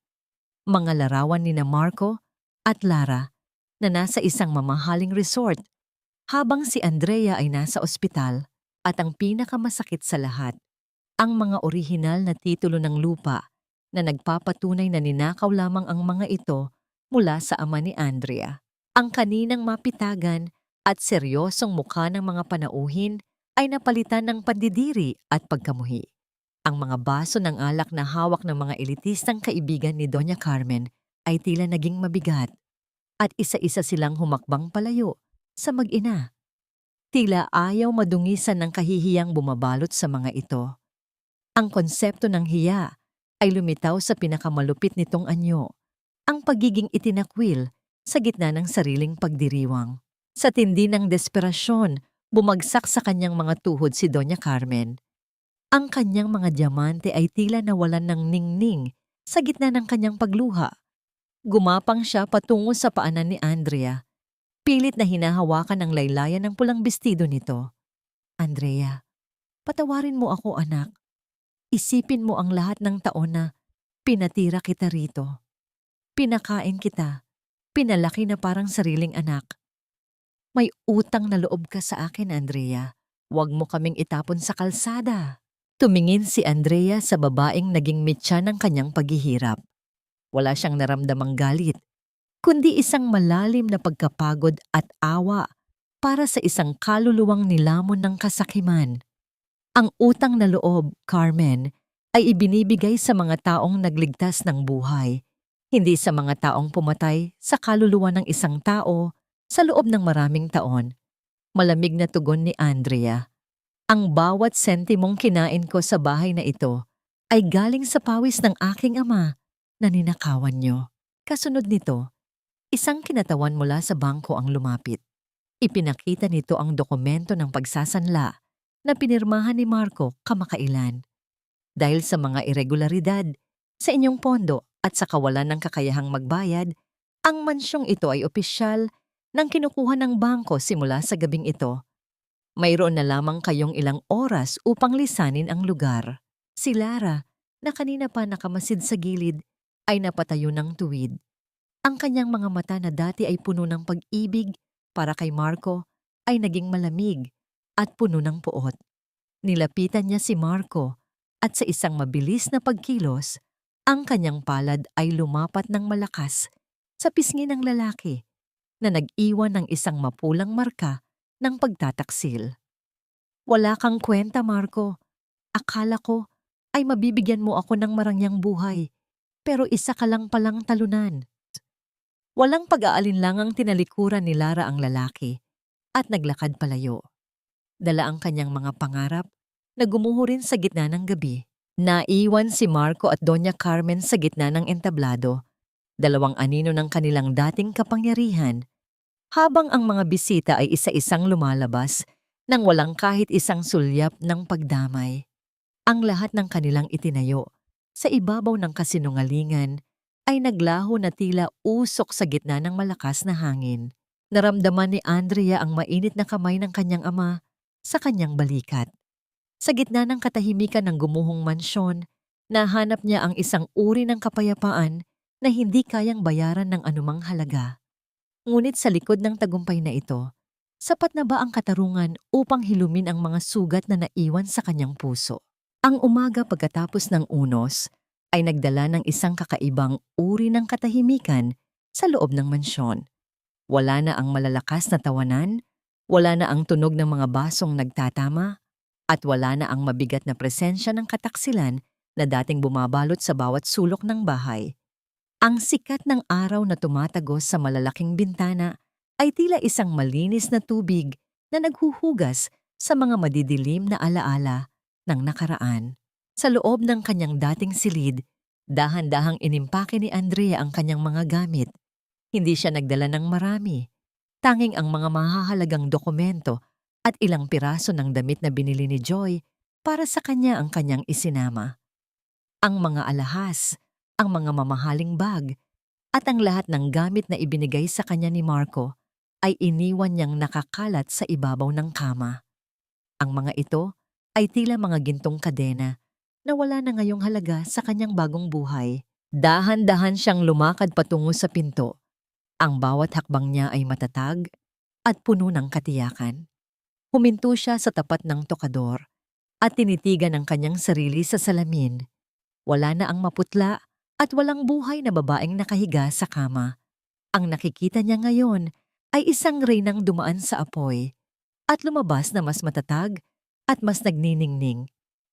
mga larawan ni na Marco at Lara na nasa isang mamahaling resort habang si Andrea ay nasa ospital, at ang pinakamasakit sa lahat, ang mga orihinal na titulo ng lupa na nagpapatunay na ninakaw lamang ang mga ito mula sa ama ni Andrea. Ang kaninang mapitagan at seryosong mukha ng mga panauhin ay napalitan ng pandidiri at pagkamuhi. Ang mga baso ng alak na hawak ng mga elitistang kaibigan ni Doña Carmen ay tila naging mabigat at isa-isa silang humakbang palayo sa mag-ina. Tila ayaw madungisan ng kahihiyang bumabalot sa mga ito. Ang konsepto ng hiya ay lumitaw sa pinakamalupit nitong anyo, ang pagiging itinakwil sa gitna ng sariling pagdiriwang. Sa tindi ng desperasyon, bumagsak sa kanyang mga tuhod si Doña Carmen. Ang kanyang mga diamante ay tila nawalan ng ningning sa gitna ng kanyang pagluha. Gumapang siya patungo sa paanan ni Andrea. Pilit na hinahawakan ang laylayan ng pulang bestido nito. Andrea, patawarin mo ako, anak. Isipin mo ang lahat ng taon na pinatira kita rito. Pinakain kita. Pinalaki na parang sariling anak. May utang na loob ka sa akin, Andrea. Huwag mo kaming itapon sa kalsada. Tumingin si Andrea sa babaeng naging mitya ng kanyang paghihirap. Wala siyang naramdamang galit, kundi isang malalim na pagkapagod at awa para sa isang kaluluwang nilamon ng kasakiman. Ang utang na loob, Carmen, ay ibinibigay sa mga taong nagligtas ng buhay, hindi sa mga taong pumatay sa kaluluwa ng isang tao sa loob ng maraming taon. Malamig na tugon ni Andrea. Ang bawat sentimong kinain ko sa bahay na ito ay galing sa pawis ng aking ama na ninakawan niyo. Kasunod nito, isang kinatawan mula sa bangko ang lumapit. Ipinakita nito ang dokumento ng pagsasanla na pinirmahan ni Marco kamakailan. Dahil sa mga irregularidad sa inyong pondo at sa kawalan ng kakayahang magbayad, ang mansyong ito ay opisyal nang kinukuha ng bangko simula sa gabing ito. Mayroon na lamang kayong ilang oras upang lisanin ang lugar. Si Lara, na kanina pa nakamasid sa gilid, ay napatayo ng tuwid. Ang kanyang mga mata na dati ay puno ng pag-ibig para kay Marco ay naging malamig at puno ng puot. Nilapitan niya si Marco at sa isang mabilis na pagkilos, ang kanyang palad ay lumapat ng malakas sa pisngi ng lalaki na nag-iwan ng isang mapulang marka ng pagtataksil. Wala kang kwenta, Marco. Akala ko ay mabibigyan mo ako ng marangyang buhay, pero isa ka lang palang talunan. Walang pag-aalinlangang tinalikuran ni Lara ang lalaki at naglakad palayo. Dala ang kanyang mga pangarap na gumuho rin sa gitna ng gabi. Naiwan si Marco at Doña Carmen sa gitna ng entablado, dalawang anino ng kanilang dating kapangyarihan, habang ang mga bisita ay isa-isang lumalabas nang walang kahit isang sulyap ng pagdamay. Ang lahat ng kanilang itinayo sa ibabaw ng kasinungalingan ay naglaho na tila usok sa gitna ng malakas na hangin. Naramdaman ni Andrea ang mainit na kamay ng kanyang ama sa kanyang balikat. Sa gitna ng katahimikan ng gumuhong mansyon, nahanap niya ang isang uri ng kapayapaan na hindi kayang bayaran ng anumang halaga. Ngunit sa likod ng tagumpay na ito, sapat na ba ang katarungan upang hilumin ang mga sugat na naiwan sa kanyang puso? Ang umaga pagkatapos ng unos ay nagdala ng isang kakaibang uri ng katahimikan sa loob ng mansyon. Wala na ang malalakas na tawanan, wala na ang tunog ng mga basong nagtatama, at wala na ang mabigat na presensya ng kataksilan na dating bumabalot sa bawat sulok ng bahay. Ang sikat ng araw na tumatagos sa malalaking bintana ay tila isang malinis na tubig na naghuhugas sa mga madidilim na alaala ng nakaraan. Sa loob ng kanyang dating silid, dahan-dahang inimpake ni Andrea ang kanyang mga gamit. Hindi siya nagdala ng marami. Tanging ang mga mahahalagang dokumento at ilang piraso ng damit na binili ni Joy para sa kanya ang kanyang isinama. Ang mga alahas, ang mga mamahaling bag, at ang lahat ng gamit na ibinigay sa kanya ni Marco ay iniwan niyang nakakalat sa ibabaw ng kama. Ang mga ito ay tila mga gintong kadena na wala na ngayong halaga sa kanyang bagong buhay. Dahan-dahan siyang lumakad patungo sa pinto. Ang bawat hakbang niya ay matatag at puno ng katiyakan. Huminto siya sa tapat ng tokador at tinitigan ang kanyang sarili sa salamin. Wala na ang maputla at walang buhay na babaeng nakahiga sa kama. Ang nakikita niya ngayon ay isang reynang dumaan sa apoy at lumabas na mas matatag at mas nagniningning.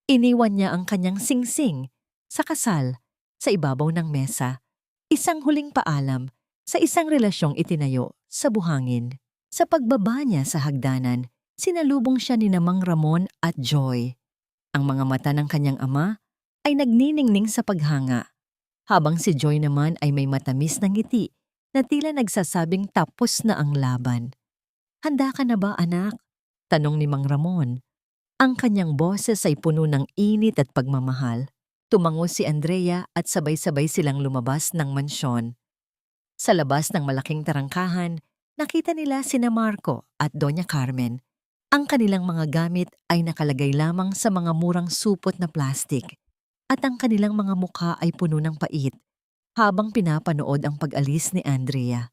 Iniwan niya ang kanyang singsing sa kasal sa ibabaw ng mesa, isang huling paalam sa isang relasyong itinayo sa buhangin. Sa pagbaba niya sa hagdanan, sinalubong siya ni Mang Ramon at Joy. Ang mga mata ng kanyang ama ay nagniningning sa paghanga, habang si Joy naman ay may matamis na ngiti na tila nagsasabing tapos na ang laban. "Handa ka na ba, anak?" tanong ni Mang Ramon. Ang kanyang boses ay puno ng init at pagmamahal. Tumango si Andrea at sabay-sabay silang lumabas ng mansyon. Sa labas ng malaking tarangkahan, nakita nila sina Marco at Doña Carmen. Ang kanilang mga gamit ay nakalagay lamang sa mga murang supot na plastik at ang kanilang mga mukha ay puno ng pait habang pinapanood ang pag-alis ni Andrea.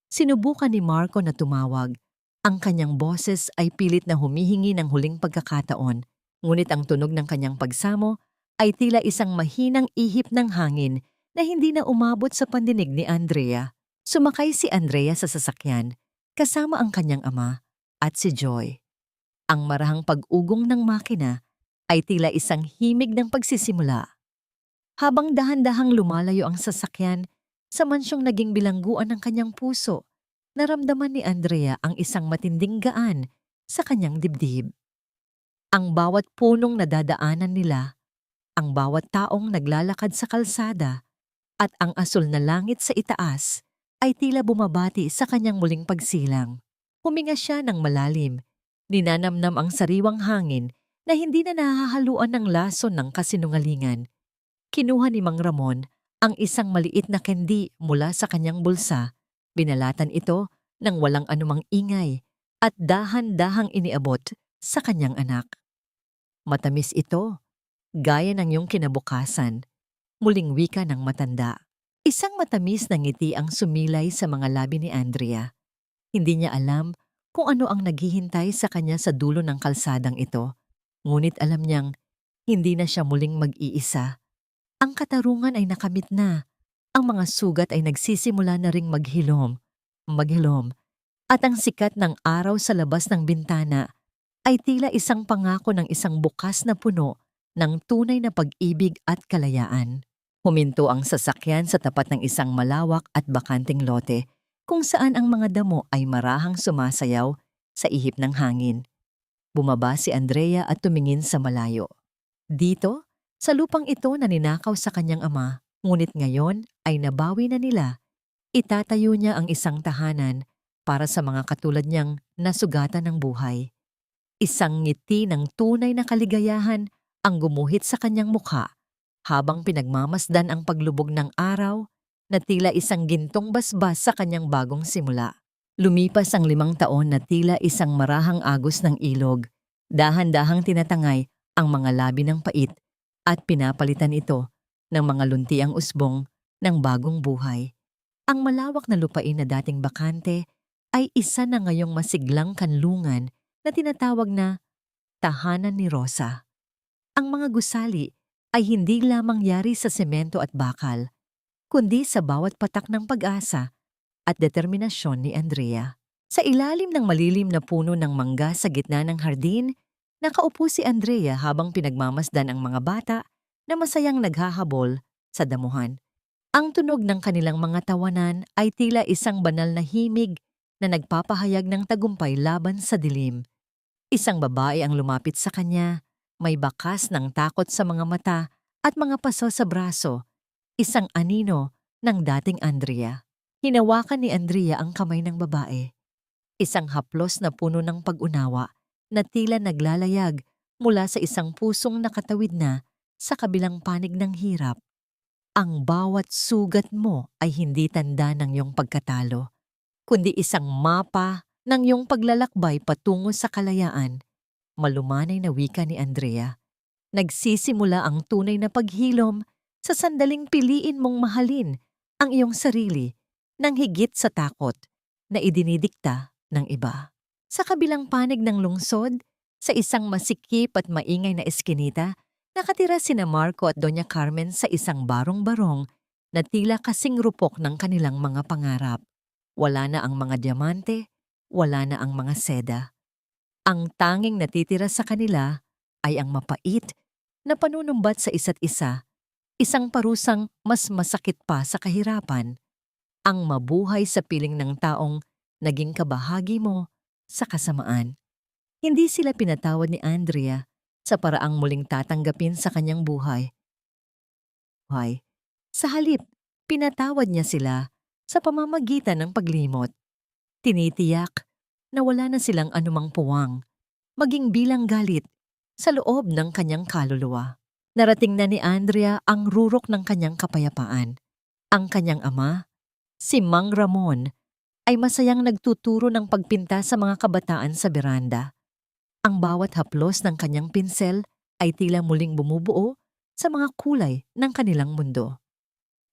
Sinubukan ni Marco na tumawag. Ang kanyang boses ay pilit na humihingi ng huling pagkakataon, ngunit ang tunog ng kanyang pagsamo ay tila isang mahinang ihip ng hangin na hindi na umabot sa pandinig ni Andrea. Sumakay si Andrea sa sasakyan kasama ang kanyang ama at si Joy. Ang marahang pag-ugong ng makina ay tila isang himig ng pagsisimula. Habang dahan-dahang lumalayo ang sasakyan sa mansyong naging bilangguan ng kanyang puso, naramdaman ni Andrea ang isang matinding gaan sa kanyang dibdib. Ang bawat punong nadadaanan nila, ang bawat taong naglalakad sa kalsada, at ang asul na langit sa itaas ay tila bumabati sa kanyang muling pagsilang. Huminga siya ng malalim, ninanamnam ang sariwang hangin na hindi na nahahaluan ng lason ng kasinungalingan. Kinuha ni Mang Ramon ang isang maliit na candy mula sa kanyang bulsa, binalatan ito ng walang anumang ingay at dahan-dahang iniabot sa kanyang anak. Matamis ito, gaya ng iyong kinabukasan, muling wika ng matanda. Isang matamis na ngiti ang sumilay sa mga labi ni Andrea. Hindi niya alam kung ano ang naghihintay sa kanya sa dulo ng kalsadang ito, ngunit alam niyang hindi na siya muling mag-iisa. Ang katarungan ay nakamit na, ang mga sugat ay nagsisimula na ring maghilom, at ang sikat ng araw sa labas ng bintana ay tila isang pangako ng isang bukas na puno ng tunay na pag-ibig at kalayaan. Huminto ang sasakyan sa tapat ng isang malawak at bakanting lote kung saan ang mga damo ay marahang sumasayaw sa ihip ng hangin. Bumaba si Andrea at tumingin sa malayo. Dito, sa lupang ito na ninakaw sa kanyang ama, ngunit ngayon ay nabawi na nila. Itatayo niya ang isang tahanan para sa mga katulad niyang nasugatan ng buhay. Isang ngiti ng tunay na kaligayahan ang gumuhit sa kanyang mukha habang pinagmamasdan ang paglubog ng araw na tila isang gintong basbas sa kanyang bagong simula. Lumipas ang 5 taon na tila isang marahang agos ng ilog. Dahan-dahang tinatangay ang mga labi ng pait at pinapalitan ito ng mga luntiang usbong ng bagong buhay. Ang malawak na lupain na dating bakante ay isa na ngayong masiglang kanlungan na tinatawag na Tahanan ni Rosa. Ang mga gusali ay hindi lamang yari sa semento at bakal, kundi sa bawat patak ng pag-asa at determinasyon ni Andrea. Sa ilalim ng malilim na puno ng mangga sa gitna ng hardin, nakaupo si Andrea habang pinagmamasdan ang mga bata na masayang naghahabol sa damuhan. Ang tunog ng kanilang mga tawanan ay tila isang banal na himig na nagpapahayag ng tagumpay laban sa dilim. Isang babae ang lumapit sa kanya, may bakas ng takot sa mga mata at mga paso sa braso, isang anino ng dating Andrea. Hinawakan ni Andrea ang kamay ng babae. Isang haplos na puno ng pag-unawa na tila naglalayag mula sa isang pusong nakatawid na sa kabilang panig ng hirap. Ang bawat sugat mo ay hindi tanda ng iyong pagkatalo, kundi isang mapa ng iyong paglalakbay patungo sa kalayaan. Malumanay na wika ni Andrea. Nagsisimula ang tunay na paghilom sa sandaling piliin mong mahalin ang iyong sarili nang higit sa takot na idinidikta ng iba. Sa kabilang panig ng lungsod, sa isang masikip at maingay na eskinita, nakatira sina Marco at Doña Carmen sa isang barong-barong na tila kasing rupok ng kanilang mga pangarap. Wala na ang mga diamante, wala na ang mga seda. Ang tanging natitira sa kanila ay ang mapait na panunumbat sa isa't isa, isang parusang mas masakit pa sa kahirapan, ang mabuhay sa piling ng taong naging kabahagi mo sa kasamaan. Hindi sila pinatawad ni Andrea sa paraang muling tatanggapin sa kanyang buhay. Sa halip, pinatawad niya sila sa pamamagitan ng paglimot. Tinitiyak na wala na silang anumang puwang, maging bilang galit, sa loob ng kanyang kaluluwa. Narating na ni Andrea ang rurok ng kanyang kapayapaan. Ang kanyang ama, si Mang Ramon, ay masayang nagtuturo ng pagpinta sa mga kabataan sa beranda. Ang bawat haplos ng kanyang pinsel ay tila muling bumubuo sa mga kulay ng kanilang mundo.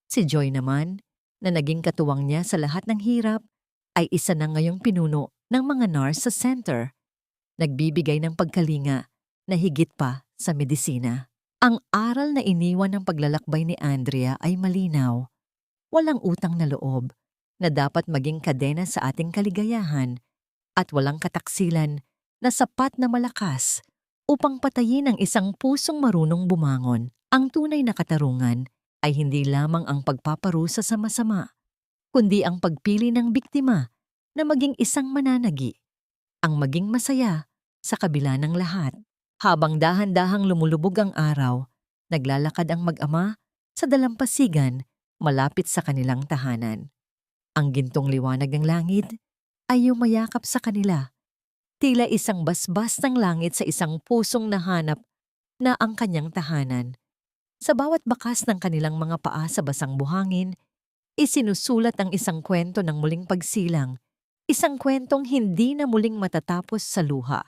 Si Joy naman, na naging katuwang niya sa lahat ng hirap, ay isa na ngayong pinuno ng mga nurse sa center. Nagbibigay ng pagkalinga na higit pa sa medisina. Ang aral na iniwan ng paglalakbay ni Andrea ay malinaw. Walang utang na loob, na dapat maging kadena sa ating kaligayahan at walang kataksilan na sapat na malakas upang patayin ang isang pusong marunong bumangon. Ang tunay na katarungan ay hindi lamang ang pagpaparusa sa masama, kundi ang pagpili ng biktima na maging isang mananagi, ang maging masaya sa kabila ng lahat. Habang dahan-dahang lumulubog ang araw, naglalakad ang mag-ama sa dalampasigan malapit sa kanilang tahanan. Ang gintong liwanag ng langit ay yumayakap sa kanila, tila isang basbas ng langit sa isang pusong nahanap na ang kanyang tahanan. Sa bawat bakas ng kanilang mga paa sa basang buhangin, isinusulat ang isang kwento ng muling pagsilang, isang kwentong hindi na muling matatapos sa luha,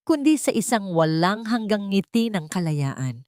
kundi sa isang walang hanggang ngiti ng kalayaan.